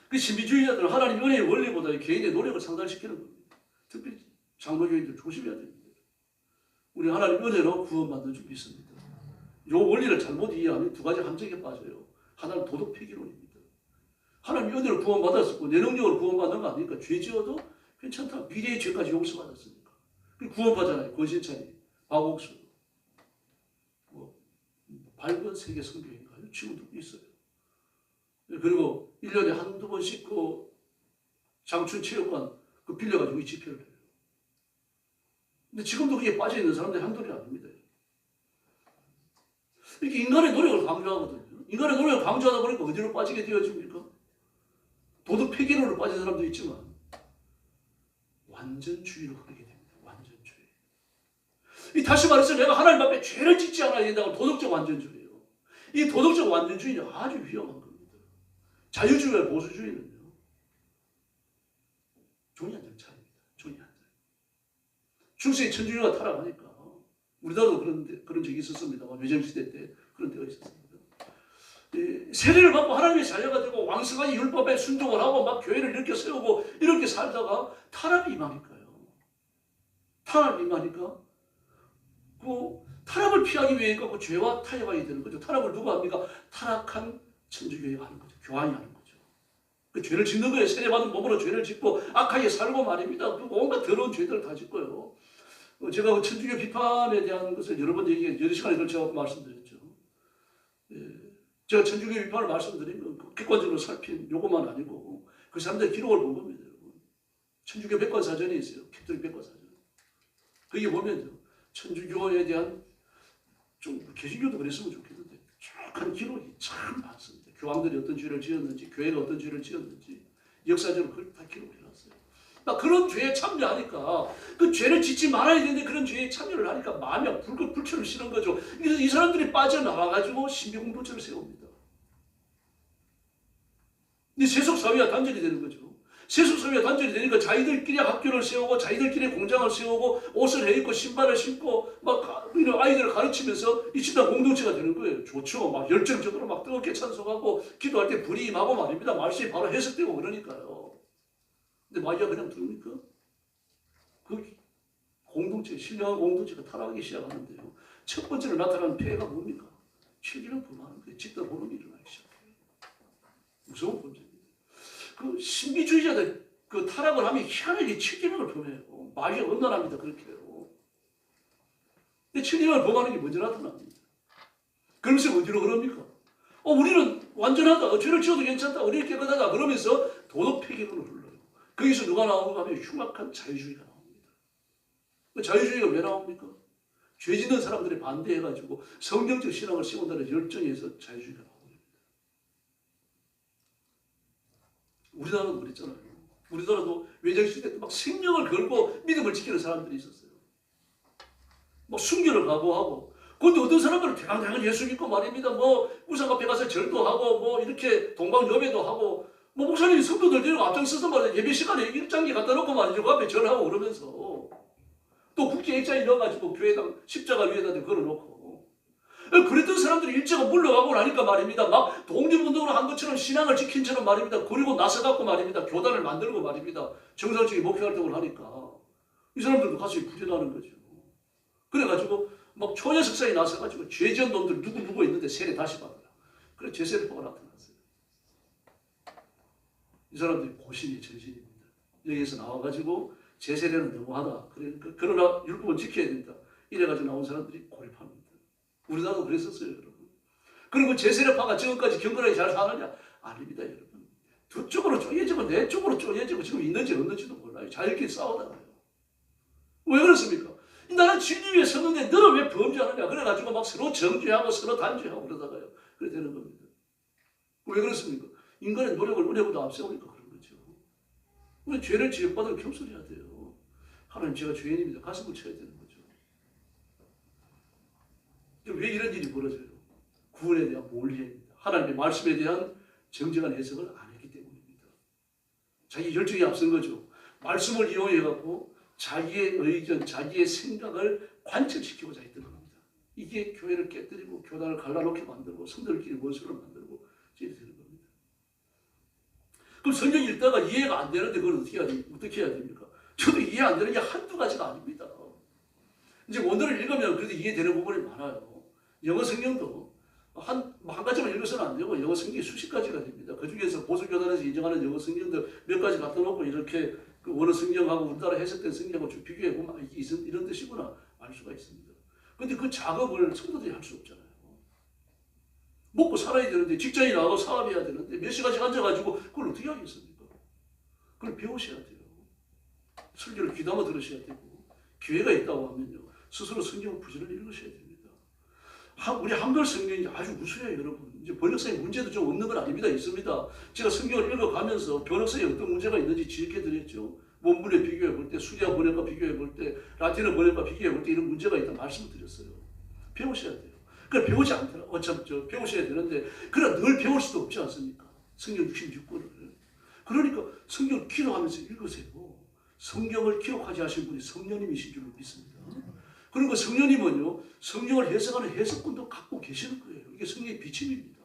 그 신비주의자들은 하나님 은혜의 원리보다 개인의 노력을 상달시키는 겁니다. 특별히 장로교인들 조심해야 됩니다. 우리 하나님 은혜로 구원받는 줄 믿습니다. 이 원리를 잘못 이해하면 두 가지 함정에 빠져요. 하나는 도덕 폐기론입니다. 하나님 은혜로 구원받았었고 내 능력으로 구원받는 거 아니니까 죄 지어도 괜찮다. 미래의 죄까지 용서받았으니까. 구원받잖아요. 권신찬이, 박옥수, 밝은 세계 성경인가요? 지금도 있어요. 그리고 1년에 한두 번씩 그 장춘체육관 그 빌려가지고 이 집회를 해요. 근데 지금도 그게 빠져있는 사람들이 한둘이 아닙니다. 이렇게 인간의 노력을 강조하거든요. 인간의 노력을 강조하다 보니까 어디로 빠지게 되어집니까? 도덕 폐기론으로 빠진 사람도 있지만 완전주의로 흐르게 됩니다. 완전주의. 다시 말해서 내가 하나님 앞에 죄를 짓지 않아야 된다고 도덕적 완전주의예요. 이 도덕적 완전주의는 아주 위험한 겁니다. 자유주의와 보수주의는요. 종이 한 장 차이입니다. 종이 한 장. 중세의 천주교가 타락하니까 우리나라도 그런 적이 있었습니다만 외정시대 때 그런 때가 있었습니다. 세례를 받고 하나님의 자녀가지고 왕성하게 율법에 순종을 하고 막 교회를 이렇게 세우고 이렇게 살다가 타락이 임하니까요. 타락이 임하니까 그 타락을 피하기 위해 그 죄와 타협하게 되는 거죠. 타락을 누가 합니까? 타락한 천주교회가 하는 거죠. 교황이 하는 거죠. 그 죄를 짓는 거예요. 세례받은 몸으로 죄를 짓고 악하게 살고 말입니다. 그 온갖 더러운 죄들을 다 짓고요. 제가 그 천주교 비판에 대한 것을 여러 번 여러 시간에 걸쳐 말씀드렸죠. 제가 천주교 비판을 말씀드린 건 객관적으로 살핀 요것만 아니고 그 사람들의 기록을 본 겁니다. 여러분. 천주교 백과사전이 있어요. 캐톨릭 백과사전. 거기에 보면요. 천주교에 대한 좀 개신교도 그랬으면 좋겠는데 쫙한 기록이 참 많습니다. 교황들이 어떤 죄를 지었는지 교회가 어떤 죄를 지었는지 역사적으로 그걸 다 기록해놨어요. 그런 죄에 참여하니까 그 죄를 짓지 말아야 되는데 그런 죄에 참여를 하니까 마음이 불철을 싫은 거죠. 그래서 이 사람들이 빠져나와가지고 신비공동체를 세웁니다. 근데 세속사회와 단절이 되는 거죠. 세속사회와 단절이 되니까 자기들끼리 학교를 세우고 자기들끼리 공장을 세우고 옷을 해입고 신발을 신고 막 이런 아이들을 가르치면서 이 집단 공동체가 되는 거예요. 좋죠. 막 열정적으로 막 뜨겁게 찬송하고 기도할 때 불이 임하고 말입니다. 말씀이 바로 해석되고 그러니까요. 근데 마귀가 그냥 들으니까 그 공동체, 신령한 공동체가 타락하기 시작하는데요. 첫 번째로 나타나는 폐해가 뭡니까? 책임을 범하는 거예요. 집단 혼란이 일어나기 시작해요. 무서운 범죄입니다. 그 신비주의자들 그 타락을 하면 희한하게 책임을 범해요. 마귀가 엄란합니다. 그렇게 해요. 근데 책임을 범하는 게 먼저 나타납니다. 그러면서 어디로 그럽니까? 우리는 완전하다. 죄를 지어도 괜찮다. 우리는 깨끗하다. 그러면서 도덕 폐기론을 흘러요. 거기서 누가 나오는가 하면 흉악한 자유주의가 나옵니다. 그 자유주의가 왜 나옵니까? 죄 짓는 사람들이 반대해가지고 성경적 신앙을 세운다는 열정에서 자유주의가 나옵니다. 우리나라도 그랬잖아요. 우리나라도 외정시대 때 막 생명을 걸고 믿음을 지키는 사람들이 있었어요. 막 순교를 각오하고. 그런데 어떤 사람들은 대강대강 예수 믿고 말입니다. 뭐 우상 앞에 가서 절도 하고 뭐 이렇게 동방여배도 하고 뭐 목사님이 성도들 데리고 앞장서서 말이야. 예배 시간에 일장기 갖다 놓고 말이죠. 그 앞에 절하고 그러면서 또 국제 액자에 넣어가지고 교회당 십자가 위에다 걸어놓고 그랬던 사람들이 일제가 물러가고 나니까 말입니다. 막 독립운동을 한 것처럼 신앙을 지킨 처럼 말입니다. 그리고 나서갖고 말입니다. 교단을 만들고 말입니다. 정상적인 목회활동을 하니까 이 사람들도 가슴이 부진하는 거죠. 그래가지고 막 초녀석사에 나서가지고 죄 지은 놈들 누구 있는데 세례 다시 받아라. 그래 제세례파가 나타났어요. 이 사람들이 고신의 정신입니다. 여기에서 나와가지고 제세례는 너무하다. 그러나 율법은 지켜야 된다. 이래가지고 나온 사람들이 고립합니다. 우리나라도 그랬었어요, 여러분. 그리고 제세례파가 지금까지 경건하게 잘 사느냐? 아닙니다, 여러분. 두 쪽으로 쪼개지고 내 쪽으로 쪼개지고 지금 있는지 없는지도 몰라요. 자기끼리 싸우다가요. 왜 그렇습니까? 나는 진리 위에 섰는데 너는 왜 범죄하느냐. 그래가지고 막 서로 정죄하고 서로 단죄하고 그러다가요. 그래 되는 겁니다. 왜 그렇습니까? 인간의 노력을 은혜보다 앞세우니까 그런 거죠. 우리 죄를 지적받으면 겸손해야 돼요. 하나님 제가 죄인입니다. 가슴을 쳐야 되는 거죠. 왜 이런 일이 벌어져요? 구원에 대한 몰리입니다. 하나님의 말씀에 대한 정직한 해석을 안 했기 때문입니다. 자기 열정이 앞선 거죠. 말씀을 이용해갖고 자기의 의견, 자기의 생각을 관철시키고자 했던 겁니다. 이게 교회를 깨뜨리고 교단을 갈라놓게 만들고 성도들끼리 원수를 만들고 이렇게 되는 겁니다. 그럼 성경 읽다가 이해가 안 되는데 그걸 어떻게 해야 됩니까? 저도 이해 안 되는 게 한두 가지가 아닙니다. 이제 원어를 읽으면 그래도 이해되는 부분이 많아요. 영어 성경도 한 가지만 읽어서는 안 되고 영어 성경이 수십 가지가 됩니다. 그 중에서 보수교단에서 인정하는 영어 성경들 몇 가지 갖다 놓고 이렇게 그 원어 성경하고 우리나라 해석된 성경하고 좀 비교해 보면 이게 이런 뜻이구나 알 수가 있습니다. 그런데 그 작업을 성도들이 할 수 없잖아요. 먹고 살아야 되는데 직장이 나가고 사업해야 되는데 몇 시간씩 앉아가지고 그걸 어떻게 하겠습니까? 그걸 배우셔야 돼요. 설교를 귀담아 들으셔야 되고 기회가 있다고 하면요. 스스로 성경을 부지런히 읽으셔야 됩니다. 우리 한글 성경이 아주 우수해요, 여러분. 이제 번역성의 문제도 좀 없는 건 아닙니다. 있습니다. 제가 성경을 읽어가면서 번역성에 어떤 문제가 있는지 지적해드렸죠. 원문에 비교해볼 때, 수리아 번역과 비교해볼 때, 라틴어 번역과 비교해볼 때 이런 문제가 있다 말씀을 드렸어요. 배우셔야 돼요. 그걸 배우지 않더라. 어차피 배우셔야 되는데 그러나 늘 배울 수도 없지 않습니까? 성경 66권을. 그러니까 성경을 기록하면서 읽으세요. 성경을 기록하지 하신 분이 성령님이신 줄 믿습니다. 그리고 성령님은요, 성경을 해석하는 해석권도 갖고 계시는 거예요. 이게 성령의 비침입니다.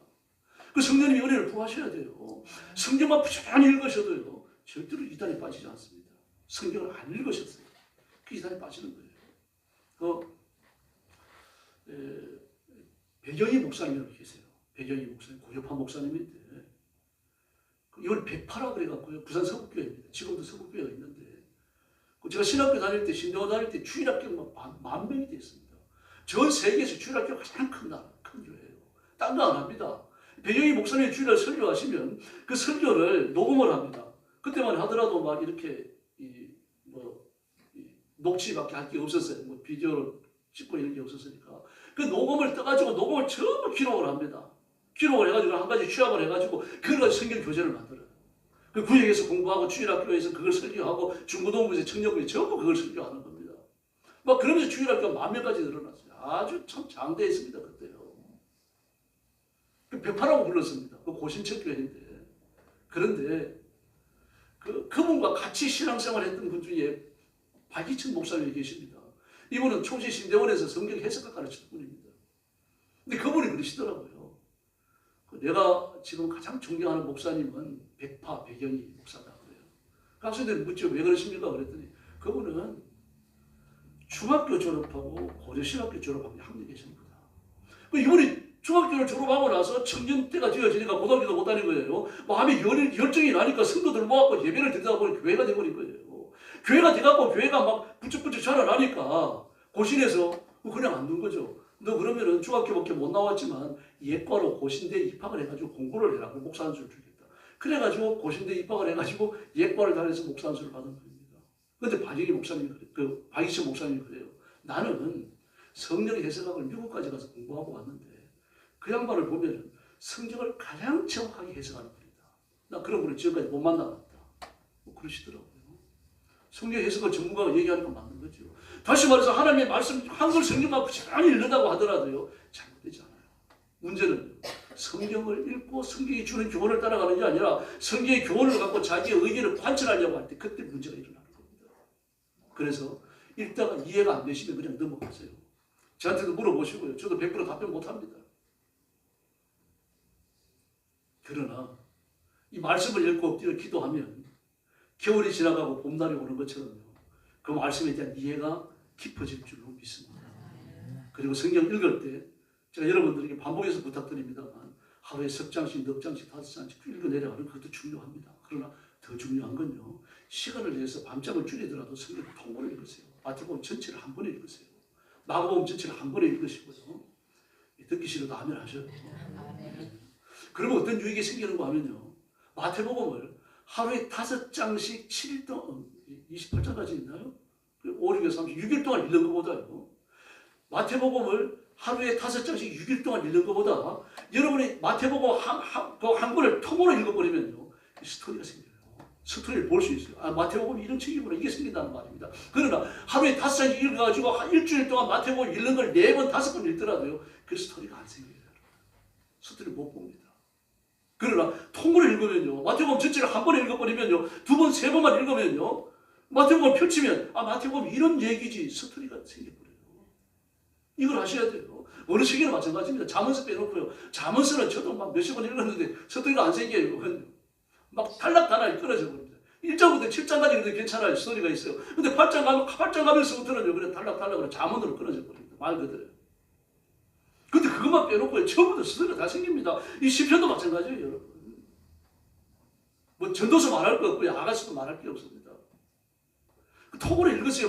그 성령님이 은혜를 구하셔야 돼요. 성경만 부지런히 읽으셔도요, 절대로 이단에 빠지지 않습니다. 성경을 안 읽으셨어요. 그 이단에 빠지는 거예요. 배경희 목사님이라고 계세요. 배경희 목사님, 고려파 목사님인데, 이걸 108라 그래갖고요, 부산 서북교회입니다. 지금도 서북교회가 있는데, 제가 신학교 다닐 때, 신대원 다닐 때 주일학교가 10,000명이 됐습니다. 전 세계에서 주일학교가 가장 큰 교회예요. 딴 거 안 합니다. 배경희 목사님이 주일날 설교하시면 그 설교를 녹음을 합니다. 그때만 하더라도 막 이렇게 녹취밖에 할 게 없었어요. 뭐 비디오를 찍고 이런 게 없었으니까. 그 녹음을 떠가지고 녹음을 전부 기록을 합니다. 기록을 해가지고 한 가지 취합을 해가지고 그걸 가지고 성경 교재를 만들어요. 그 구역에서 공부하고 주일학교에서 그걸 설교하고 중고등부에서 청년부에 전부 그걸 설교하는 겁니다. 막 그러면서 주일학교가 10,000명까지 늘어났어요. 아주 참 장대했습니다. 그때요. 그 108라고 불렀습니다. 그 고신척교회인데. 그런데 그분과 같이 신앙생활 했던 분 중에 박이천 목사님이 계십니다. 이분은 초시 신대원에서 성경 해석학 가르치는 분입니다. 근데 그분이 그러시더라고요. 내가 지금 가장 존경하는 목사님은 백파 배경희 목사다 그래요. 학생들이 묻죠. 왜 그러십니까? 그랬더니 그분은 중학교 졸업하고 고려신학교 졸업한 게 학교에 계신 거다. 이분이 중학교를 졸업하고 나서 청년 때가 되어지니까 고등학교도 못 다닌 거예요. 마음이 열정이 나니까 성도들 모아갖고 예배를 드리다 보니 교회가 돼버린 거예요. 교회가 돼갖고 교회가 막 부쩍부쩍 자라나니까 고신에서 그냥 안 둔 거죠. 너 그러면은 중학교밖에 못 나왔지만 예과로 고신대에 입학을 해가지고 공부를 해라. 목사 안수를 주겠다. 그래가지고 고신대에 입학을 해가지고 예과를 다녀서 목사 안수를 받은 겁니다. 그런데 박이천 목사님이 그래요. 나는 성령의 해석학을 미국까지 가서 공부하고 왔는데 그 양반을 보면은 성경을 가장 정확하게 해석하는 분이다. 나 그런 분을 지금까지 못 만나봤다. 그러시더라고요. 성경 해석을 전문가가 얘기하는 건 맞는 거죠. 다시 말해서 하나님의 말씀 한글 성경만 부지런히 읽는다고 하더라도요. 잘못되지 않아요. 문제는 성경을 읽고 성경이 주는 교훈을 따라가는 게 아니라 성경의 교훈을 갖고 자기의 의견을 관철하려고 할 때 그때 문제가 일어나는 겁니다. 그래서 읽다가 이해가 안 되시면 그냥 넘어가세요. 저한테도 물어보시고요. 저도 100% 답변 못합니다. 그러나 이 말씀을 읽고 엎드려 기도하면 겨울이 지나가고 봄날이 오는 것처럼요. 그 말씀에 대한 이해가 깊어질 줄로 믿습니다. 그리고 성경 읽을 때 제가 여러분들에게 반복해서 부탁드립니다만 하루에 석 장씩, 넉 장씩, 5장씩 읽어내려가는 것도 중요합니다. 그러나 더 중요한 건요. 시간을 내서 밤잠을 줄이더라도 성경 통으로 읽으세요. 마태복음 전체를 한 번에 읽으세요. 마가복음 전체를 한 번에 읽으시고요. 듣기 싫어도 아멘 하셔요. 그러면 어떤 유익이 생기는가 하면요. 마태복음을 하루에 5장씩 7일 동안 28장까지 있나요? 5, 6에 30, 6일 동안 읽는 것보다요. 마태복음을 하루에 5장씩 6일 동안 읽는 것보다 여러분이 마태복음 한 권을 통으로 읽어버리면요. 스토리가 생겨요. 스토리를 볼 수 있어요. 아, 마태복음이 이런 책이구나. 이게 생긴다는 말입니다. 그러나 하루에 5장씩 읽어가지고 일주일 동안 마태복음 읽는 걸 4번, 5번 읽더라도요. 그 스토리가 안 생겨요. 스토리를 못 봅니다. 그러나 통으로 읽으면요. 마태복음 전체를 한 번에 읽어버리면요. 2번, 3번만 읽으면요. 마태복음 펼치면 아 마태복음 이런 얘기지 스토리가 생겨버려요. 이걸 아셔야 돼요. 어느 책이나 마찬가지입니다. 잠언서 빼놓고요. 잠언서는 저도 막 몇십 번 읽었는데 스토리가 안 생겨요. 막 탈락다락이 끊어져 버립니다. 1장부터 7장까지 읽어도 괜찮아요. 스토리가 있어요. 근데 8장 가면서부터는요. 그래 탈락으로 잠언으로 끊어져 버립니다. 말 그대로. 근데 그것만 빼놓고요. 처음부터 스토리가 다 생깁니다. 이 시편도 마찬가지예요, 여러분. 뭐 전도서 말할 거 없고요. 아가씨도 말할 게 없습니다. 통으로 읽으세요.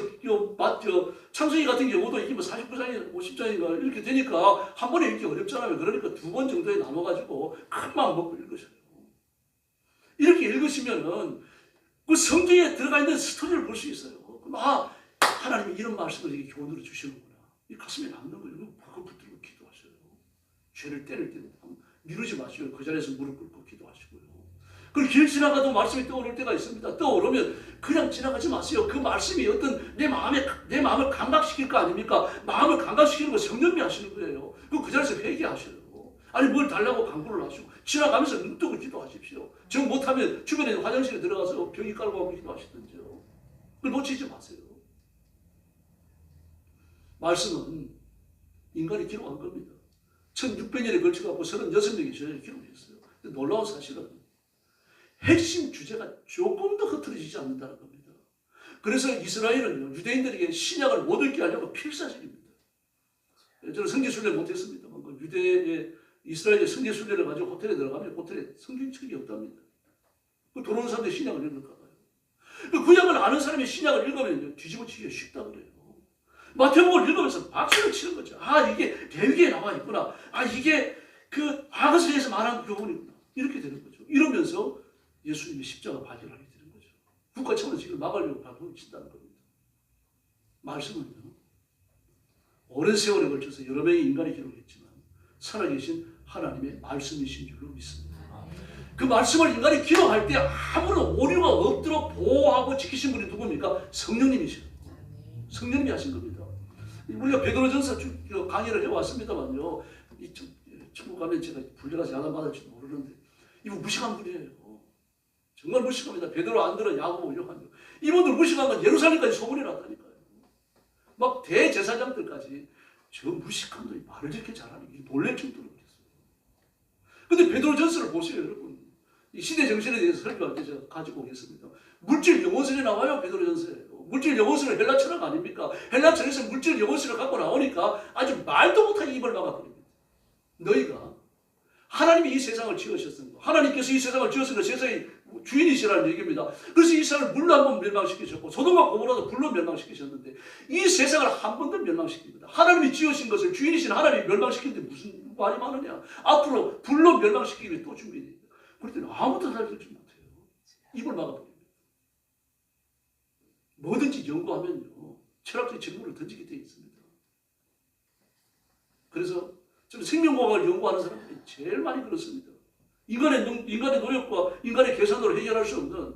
창세기 같은 경우도 이게 뭐 49장이 50장인가 이렇게 되니까 한 번에 읽기 어렵잖아요. 그러니까 2번 정도에 나눠가지고 큰 마음 먹고 읽으셔요. 이렇게 읽으시면은 그 성경에 들어가 있는 스토리를 볼 수 있어요. 그럼 아 하나님이 이런 말씀을 이렇게 교훈으로 주시는구나. 이 가슴에 남는 거예요. 그거 붙들고 기도하셔요. 죄를 때릴 때는 미루지 마시고요. 그 자리에서 무릎 꿇고 기도하시고요. 그리고 길 지나가도 말씀이 떠오를 때가 있습니다. 떠오르면 그냥 지나가지 마세요. 그 말씀이 어떤 내 마음을 감각시킬 거 아닙니까? 마음을 감각시키는 거 성령이 하시는 거예요. 그 자리에서 회개하셔요. 아니 뭘 달라고 강구를 하시고 지나가면서 눈 뜨고 기도하십시오. 정 못하면 주변에 화장실에 들어가서 병이 깔고 하고 기도하시든지요. 그걸 놓치지 마세요. 말씀은 인간이 기록한 겁니다. 1600년에 걸쳐갖고 36명이 저를 기록했어요. 근데 놀라운 사실은 핵심 주제가 조금도 흐트러지지 않는다는 겁니다. 그래서 이스라엘은요, 유대인들에게 신약을 못 읽게 하려고 필사적입니다. 저는 성지순례 못했습니다만, 유대의 이스라엘의 성지순례를 가지고 호텔에 들어가면 호텔에 성경책이 없답니다. 들어오는 사람들이 신약을 읽을까 봐요. 구약을 아는 사람이 신약을 읽으면 뒤집어치기가 쉽다 그래요. 마태복음을 읽으면서 박수를 치는 거죠. 아, 이게 레위기에 나와 있구나. 아, 이게 그 아가서에서 말한 교훈이구나. 이렇게 되는 거죠. 이러면서 예수님이 십자가 발견하게 되는 거죠. 국가 차원에서 이걸 막으려고 발버둥 친다는 겁니다. 말씀은요, 오랜 세월에 걸쳐서 여러 명의 인간이 기록했지만 살아계신 하나님의 말씀이신 줄로 믿습니다. 그 말씀을 인간이 기록할 때 아무런 오류가 없도록 보호하고 지키신 분이 누굽니까? 성령님이시죠. 성령님이 하신 겁니다. 우리가 베드로전서 강의를 해왔습니다만요. 천국 가면 제가 불려가 야단받을지 모르는데 이분 무식한 분이에요. 정말 무식합니다. 베드로 안 들어 야고보 요한요. 이분들 무식한 건 예루살렘까지 소문이 났다니까요. 막 대제사장들까지 저 무식한 놈이 말을 저렇게 잘하니 놀랄 정도로 그랬어요. 근데 베드로전서를 보세요, 여러분. 이 시대 정신에 대해서 설교할 때 제가 가지고 오겠습니다. 물질 영어설이 나와요, 베드로전서에. 물질 영어설은 헬라 철학 아닙니까? 헬라 철학에서 물질 영어설을 갖고 나오니까 아주 말도 못하게 입을 막아버립니다. 너희가 하나님이 이 세상을 지으셨습니다. 하나님께서 이 세상을 지었으니까 세상의 주인이시라는 얘기입니다. 그래서 이 세상을 물로 한번 멸망시키셨고 소돔과 고모라도 불로 멸망시키셨는데 이 세상을 한 번 더 멸망시킵니다. 하나님이 지으신 것을 주인이신 하나님이 멸망시키는데 무슨 말이 많으냐. 앞으로 불로 멸망시키기 위해 또 준비됩니다. 그랬더니 아무도 살려주지 못해요. 입을 막아버립니다. 뭐든지 연구하면요, 철학적 질문을 던지게 되어 있습니다. 그래서 저는 생명과학을 연구하는 사람들이 제일 많이 그렇습니다. 인간의 노력과 인간의 계산으로 해결할 수 없는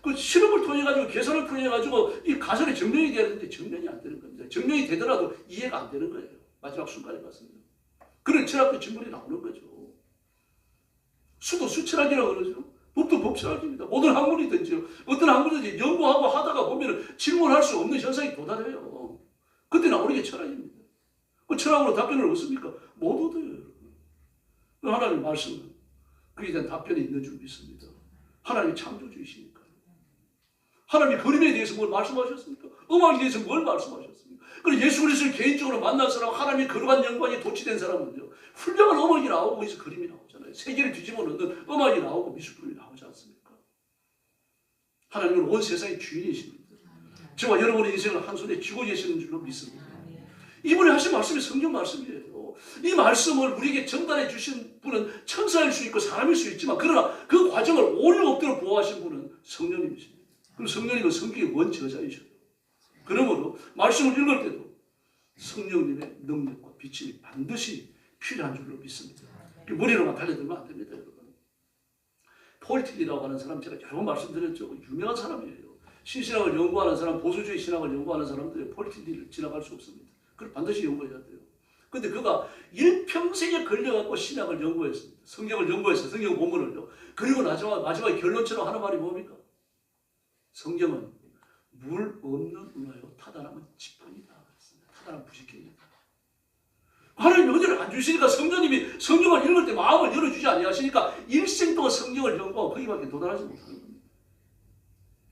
그 실험을 통해 가지고 계산을 통해 가지고 이 가설이 증명이 돼야 되는데 증명이 안 되는 겁니다. 증명이 되더라도 이해가 안 되는 거예요. 마지막 순간에 갔습니다. 그런 철학적 질문이 나오는 거죠. 수도 수철학이라고 그러죠. 법도 법철학입니다. 모든 학문이든지요. 어떤 학문이든지 연구하고 하다가 보면 질문할 수 없는 현상이 도달해요. 그때 나오는 게 철학입니다. 그 철학으로 답변을 얻습니까? 못 얻어요, 여러분. 하나님의 말씀은 그에 대한 답변이 있는 줄 믿습니다. 하나님이 창조주이시니까요. 하나님이 그림에 대해서 뭘 말씀하셨습니까? 음악에 대해서 뭘 말씀하셨습니까? 그리고 예수 그리스도를 개인적으로 만난 사람, 하나님의 거룩한 영광이 도취된 사람은요, 훌륭한 음악이 나오고 거기서 그림이 나오잖아요. 세계를 뒤집어 놓는 음악이 나오고 미술품이 나오지 않습니까? 하나님은 온 세상의 주인이십니다. 저와 여러분의 인생을 한 손에 쥐고 계시는 줄로 믿습니다. 이분이 하신 말씀이 성경 말씀이에요. 이 말씀을 우리에게 전달해 주신 분은 천사일 수 있고 사람일 수 있지만 그러나 그 과정을 오류 없도록 보호하신 분은 성령님이십니다. 그리고 성령님은 성경의 원저자이셔요. 그러므로 말씀을 읽을 때도 성령님의 능력과 빛이 반드시 필요한 줄로 믿습니다. 머리로만 달려들면 안 됩니다, 여러분. 폴 틸리라고 하는 사람 제가 여러 번 말씀드렸죠. 유명한 사람이에요. 신신학을 연구하는 사람, 보수주의 신학을 연구하는 사람들이 폴 틸리를 지나갈 수 없습니다. 그걸 반드시 연구해야 돼요. 근데 그가 일평생에 걸려갖고 신학을 연구했습니다. 성경을 연구했어요. 성경 본문을요. 그리고 마지막에 결론처럼 하는 말이 뭡니까? 성경은 물 없는 은하요 타다라면 지팡이다. 타다라면 부식행이다. 하나님 은혜를 안 주시니까 성령님이 성경을 읽을 때 마음을 열어주지 아니하시니까 일생 동안 성경을 연구하고 거기밖에 도달하지 못하는 겁니다.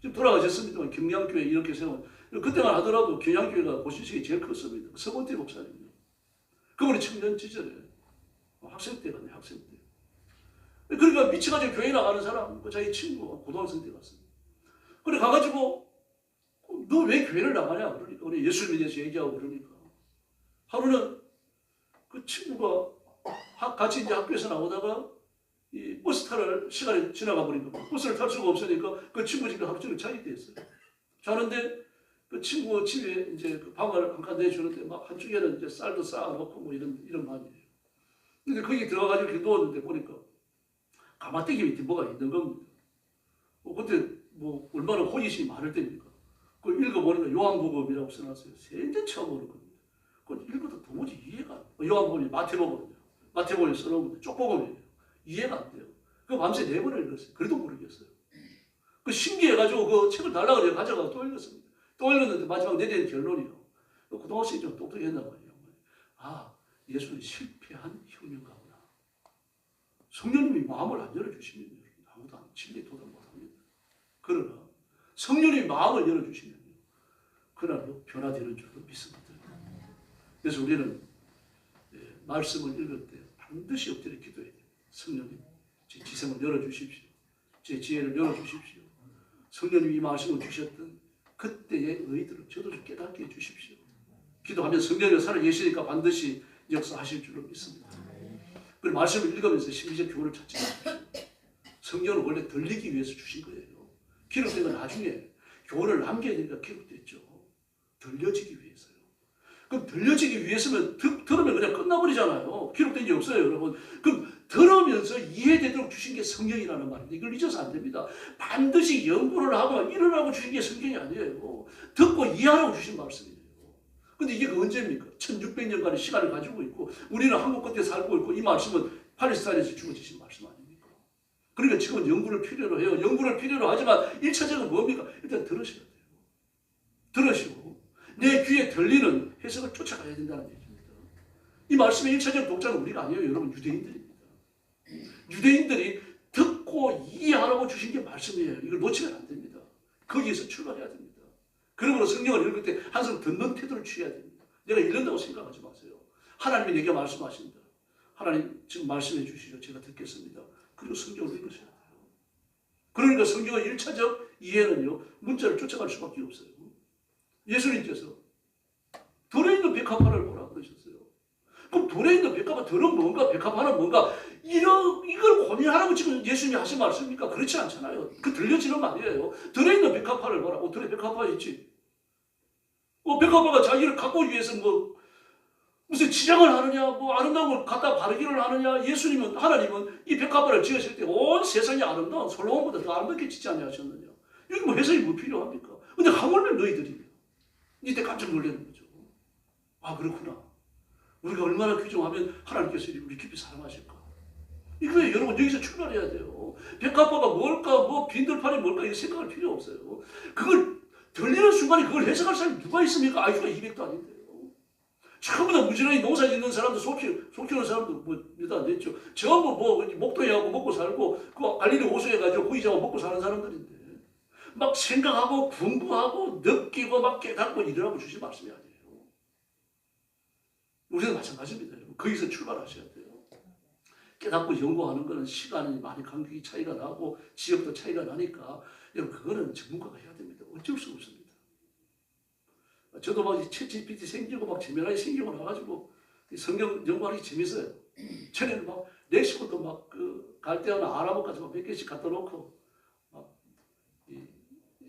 지금 돌아가셨습니다만 경량교회 이렇게 세운 그때만 하더라도 경량교회가 고시식이 제일 컸습니다. 서건태 목사님이요. 그분이 청년 시절에 학생 때 갔네, 학생 때. 그러니까 미쳐가지고 교회 나가는 사람, 자기 친구가 고등학생 때 갔습니다. 그래 가가지고 너 왜 교회를 나가냐 그러니까 우리 예수님에 대해서 얘기하고 그러니까 하루는 그 친구가 같이 이제 학교에서 나오다가 이 버스 타러 시간이 지나가 버리니까 버스를 탈 수가 없으니까 그 친구 집에 하루 종일 자게 됐어요. 자는데 그 친구 집에 이제 그 방을 한 칸 내주는데 막 한쪽에는 이제 쌀도 쌓아놓고 뭐 이런 방이에요. 근데 거기 들어가가지고 이렇게 누웠는데 보니까 가마떼기 밑에 뭐가 있는 겁니다. 그때 뭐 얼마나 호기심이 많을 때입니까? 그걸 읽어보니까 요한복음이라고 써놨어요. 세대 처음 보는 겁니다. 그걸 읽어도 도무지 이해가 안 돼요. 요한복음이 마태복음이에요. 마태복음에 써놓은 건데 쪽복음이에요. 이해가 안 돼요. 그 밤새 4번을 읽었어요. 그래도 모르겠어요. 그 신기해가지고 그 책을 달라고 그래 가져가서 또 읽었습니다. 또 읽었는데 마지막 내리는 결론이요. 고등학생이 좀 똑똑했나 봐요. 아, 예수는 실패한 혁명가구나. 성령님이 마음을 안 열어주시면 아무도 진리에 도달 못합니다. 그러나 성령님이 마음을 열어주시면 그날로 변화되는 줄로 믿습니다. 그래서 우리는 말씀을 읽을 때 반드시 엎드려 기도해야 돼요. 성령님, 제 지성을 열어주십시오. 제 지혜를 열어주십시오. 성령님이 이 말씀을 주셨던 그때의 의들을 저도 좀 깨닫게 해주십시오. 기도하면 성령이 살아계시니까 반드시 역사하실 줄로 믿습니다. 그리고 말씀을 읽으면서 심리적 교훈을 찾지 마십시오. 성경은 원래 들리기 위해서 주신 거예요. 기록된 건 나중에 교훈을 남겨야 되니까 기록됐죠. 들려지기 위해서요. 그럼 들려지기 위해서면 들으면 그냥 끝나버리잖아요. 기록된 게 없어요, 여러분. 그럼 들으면서 이해되도록 주신 게 성경이라는 말인데 이걸 잊어서 안 됩니다. 반드시 연구를 하고 일어나고 주신 게 성경이 아니에요. 듣고 이해하라고 주신 말씀이에요. 근데 이게 언제입니까? 1600년간의 시간을 가지고 있고 우리는 한국 끝에 살고 있고 이 말씀은 팔레스타인에서 주어지신 말씀 아닙니까? 그러니까 지금은 연구를 필요로 해요. 연구를 필요로 하지만 1차적은 뭡니까? 일단 들으셔야 돼요. 들으시고 내 귀에 들리는 해석을 쫓아가야 된다는 얘기입니다. 이 말씀의 1차적 독자는 우리가 아니에요. 여러분 유대인들입니다. 유대인들이 듣고 이해하라고 주신 게 말씀이에요. 이걸 놓치면 안 됩니다. 거기에서 출발해야 됩니다. 그러므로 성경을 읽을 때 항상 듣는 태도를 취해야 됩니다. 내가 읽는다고 생각하지 마세요. 하나님이 내게 말씀하신다. 하나님 지금 말씀해 주시죠. 제가 듣겠습니다. 그리고 성경을 읽으셔야 돼요. 그러니까 성경의 1차적 이해는요. 문자를 쫓아갈 수밖에 없어요. 예수님께서 들에 있는 백합화를 보라 그러셨어요. 그럼 들에 있는 백합화, 들은 뭔가, 백합화는 뭔가 이걸 고민하라고 지금 예수님이 하신 말씀입니까? 그렇지 않잖아요. 그 들려지는 말이에요. 들에 있는 백합화를 보라. 들에 백합화 있지. 백합화가 자기를 가꾸기 위해서 무슨 치장을 하느냐, 아름다운 걸 갖다 바르기를 하느냐. 예수님은, 하나님은 이 백합화를 지으실 때 온 세상이 아름다운 솔로몬보다 더 아름답게 짓지 않으셨느냐. 여기 해석이 뭐 필요합니까? 근데 하물며 너희들이 이때 깜짝 놀라는 거죠. 아, 그렇구나. 우리가 얼마나 규정하면 하나님께서 우리 깊이 사랑하실까. 이거에 여러분 여기서 출발해야 돼요. 백합화가 뭘까, 빈들판이 뭘까, 이거 생각할 필요 없어요. 그걸 들리는 순간에 그걸 해석할 사람이 누가 있습니까? IQ가 200도 아닌데요. 전부 다 무지런히 농사 짓는 사람도 속 키우는 사람도 몇 안 됐죠. 전부 목도리하고 먹고 살고 그 알리를 오수해가지고 구이자하고 먹고 사는 사람들인데 막 생각하고 공부하고 느끼고 막 깨닫고 이러라고 주신 말씀이 아니에요. 우리는 마찬가지입니다. 여러분. 거기서 출발하셔야 돼요. 깨닫고 연구하는 것은 시간이 많이 간격이 차이가 나고 지역도 차이가 나니까 여러분 그거는 전문가가 해야 됩니다. 어쩔 수 없습니다. 저도 막 챗GPT 생기고 막 재미나게 생기고 나가지고 성경 연구하는 게 재밌어요. 전에는 막 렉시콘도 막 갈대아나 아람어까지 막 몇 개씩 갖다 놓고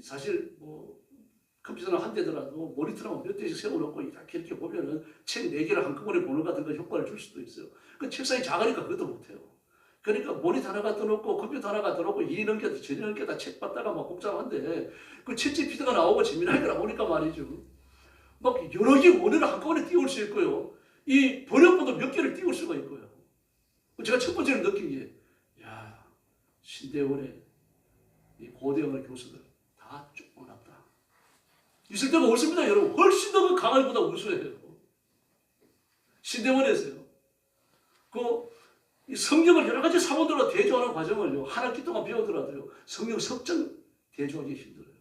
사실 컴퓨터는 한 대더라도 모니터랑 몇 대씩 세워놓고 이렇게 보면은 책 4개를 한꺼번에 보는 것 같은 그 효과를 줄 수도 있어요. 그 책상이 작으니까 그것도 못해요. 그러니까 모니터 하나 갖다 놓고 컴퓨터 하나 갖다 놓고 이리 넘겨다 저리 넘겨다 책 받다가 막 복잡한데 그 챗GPT가 나오고 재미나게 나오니까 말이죠. 막 여러 개 원어를 한꺼번에 띄울 수 있고요. 이 번역본도 몇 개를 띄울 수가 있고요. 제가 첫 번째로 느낀 게, 야, 신대원의 이 고대영어 교수들 다 쫓겨났다. 있을 때가 없습니다, 여러분. 훨씬 더 강할보다 우수해요. 신대원에서요. 이 성경을 여러 가지 사본들과 대조하는 과정을요, 한 학기 동안 배우더라도요, 성경 석장 대조하기 힘들어요.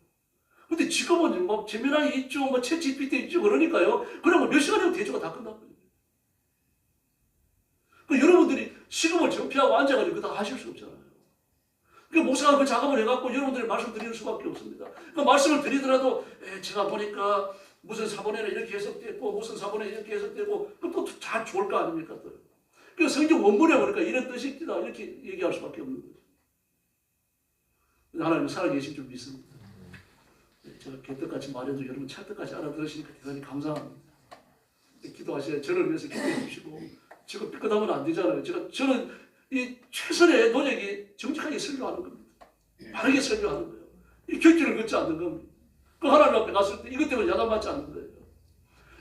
근데 지금은 뭐 재미나게 있죠, 뭐 챗GPT 있죠, 그러니까요. 그러면 몇 시간이면 대조가 다 끝나거든요. 여러분들이 시간을 정피하고 앉아가지고 그거 다 하실 수 없잖아요. 그러니까 목사가 그 작업을 해갖고 여러분들이 말씀드리는 수밖에 없습니다. 그 말씀을 드리더라도 제가 보니까 무슨 사본에는 이렇게 해석되고 무슨 사본에 이렇게 해석되고 그것도 다 좋을 거 아닙니까? 또. 그 성경 원문에 보니까 이런 뜻이 있다 이렇게 얘기할 수밖에 없는 거죠. 하나님은 살아계신 줄 믿습니다. 제가 개떡같이 말해도 여러분 찰떡같이 알아들으시니까 대단히 감사합니다. 기도하셔야 저를 위해서 기도해 주시고 제가 삐끗하면 안 되잖아요. 저는 이 최선의 노력이 정직하게 설교하는 겁니다. 바르게 설교하는 거예요. 이 격지를 걷지 않는 겁니다. 그 하나님 앞에 갔을 때 이것 때문에 야단받지 않는 거예요.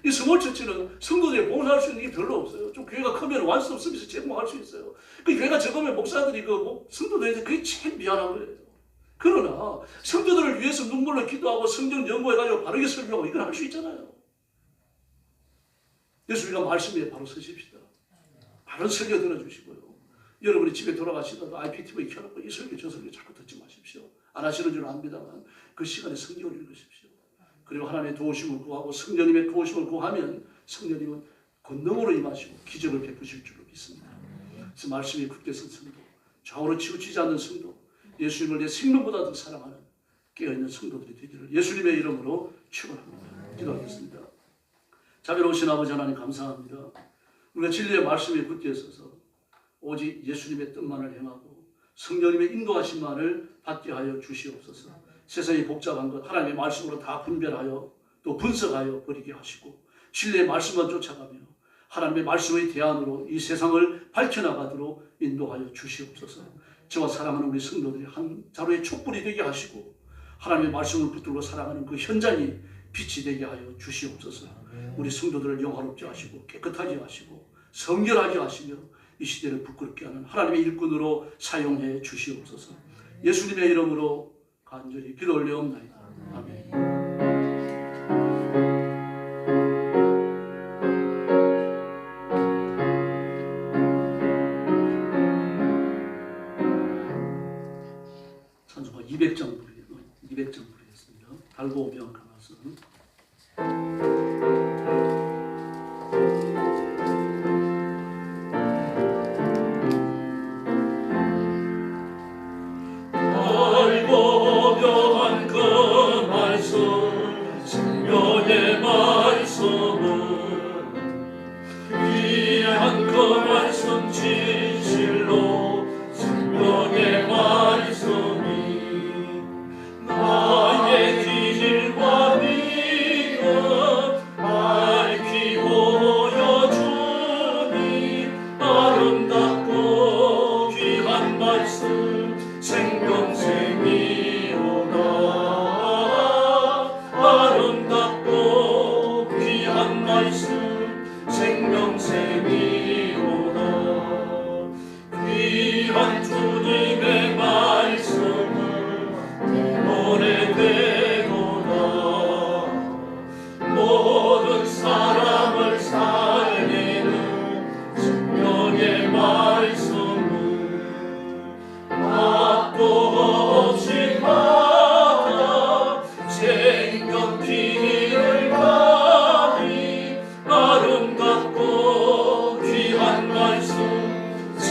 이 스몰처치는 성도들이 봉사할 수 있는 게 별로 없어요. 좀 교회가 크면 완스톱 서비스 제공할 수 있어요. 그 교회가 적으면 목사들이 성도들한테 그게 제일 미안한 거예요. 그러나 성도들을 위해서 눈물로 기도하고 성경 연구해가지고 바르게 설교하고 이걸 할 수 있잖아요. 그래서 우리가 말씀에 바로 서십시다. 바른 설교 들어주시고요. 여러분이 집에 돌아가시다가 IPTV 켜놓고 이 설교 저 설교 자꾸 듣지 마십시오. 안 하시는 줄 압니다만 그 시간에 성경을 읽으십시오. 그리고 하나님의 도우심을 구하고 성령님의 도우심을 구하면 성령님은 권능으로 임하시고 기적을 베푸실 줄로 믿습니다. 그래서 말씀이 굳게 선 성도, 좌우로 치우치지 않는 성도, 예수님을 내 생명보다 더 사랑하는 깨어있는 성도들이 되기를 예수님의 이름으로 축원합니다. 기도하겠습니다. 자비로우신 아버지 하나님 감사합니다. 우리가 진리의 말씀에 굳게 서서 오직 예수님의 뜻만을 행하고 성령님의 인도하심만을 받게 하여 주시옵소서. 세상이 복잡한 것 하나님의 말씀으로 다 분별하여 또 분석하여 버리게 하시고 진리의 말씀만 쫓아가며 하나님의 말씀의 대안으로 이 세상을 밝혀나가도록 인도하여 주시옵소서. 저와 사랑하는 우리 성도들이 한 자루의 촛불이 되게 하시고 하나님의 말씀을 붙들고 살아가는 그 현장이 빛이 되게 하여 주시옵소서. 우리 성도들을 영화롭게 하시고 깨끗하게 하시고 성결하게 하시며 이 시대를 부끄럽게 하는 하나님의 일꾼으로 사용해 주시옵소서. 예수님의 이름으로 간절히 기도 올려옵나이다. 아멘. 찬송가 200장 부르겠습니다. 달고 오면 가마서.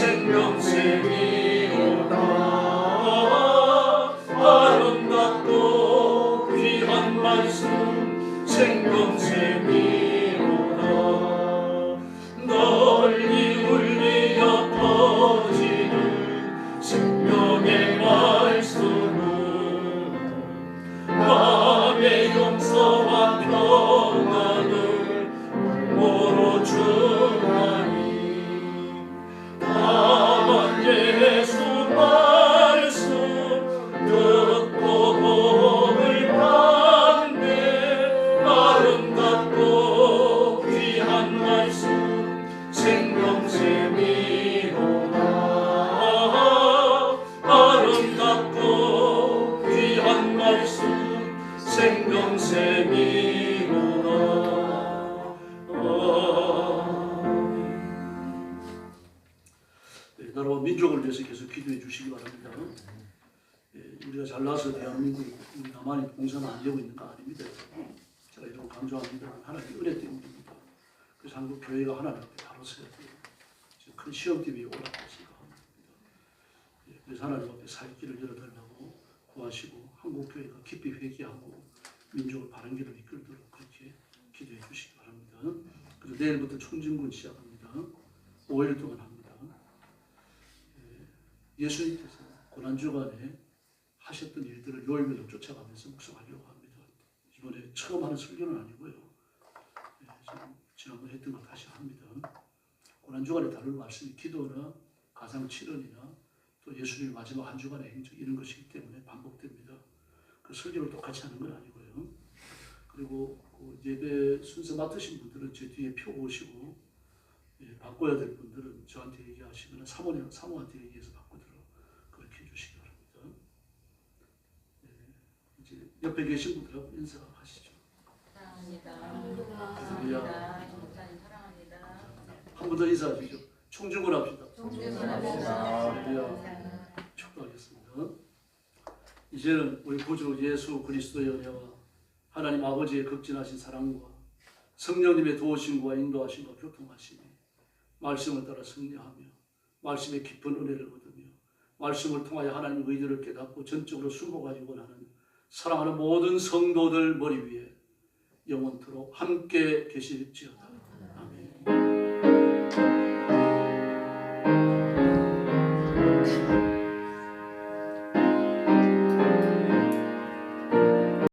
생명샘이 나라와 민족을 위해서 계속 기도해 주시기 바랍니다. 우리가 잘나서 대한민국 나만이 공사는 안 되고 있는 거 아닙니다. 제가 이런 강조합니다. 하나님의 은혜 때문입니다. 그래서 한국 교회가 하나님 앞에 바로 서야 돼요. 지금 큰 시험팀이 오라고 생각합니다. 그래서 하나님 앞에 살 길을 열어달라고 구하시고 한국 교회가 깊이 회개하고 민족을 바른 길을 이끌도록 그렇게 기도해 주시기 바랍니다. 그래서 내일부터 총진군 시작합니다. 5일 동안 합니다. 예수님께서 고난주간에 하셨던 일들을 요일별로 쫓아가면서 묵상하려고 합니다. 이번에 처음 하는 설교는 아니고요. 지난번 했던 거 다시 합니다. 고난주간에 다룰 말씀이 기도나 가상칠언이나 또 예수님의 마지막 한 주간의 행적 이런 것이기 때문에 반복됩니다. 그 설교를 똑같이 하는 건 아니고요. 그리고 그 예배 순서 맡으신 분들은 제 뒤에 표 보시고 바꿔야 될 분들은 저한테 얘기하시거나 사모한테 얘기해서 바꾸도록 그렇게 해주시기 바랍니다. 이제 옆에 계신 분들하고 인사하시죠. 사랑합니다. 목사님 사랑합니다. 한 번 더 인사하시죠. 총중을 합시다. 축복합니다. 축복하겠습니다. 이제는 우리 구주 예수 그리스도의 은혜와 하나님 아버지의 극진하신 사랑과 성령님의 도우심과 인도하심과 교통하심이 말씀을 따라 승리하며 말씀의 깊은 은혜를 얻으며 말씀을 통하여 하나님의 의도를 깨닫고 전적으로 순복하기 원하는 사랑하는 모든 성도들 머리 위에 영원토록 함께 계실지어다. 아멘.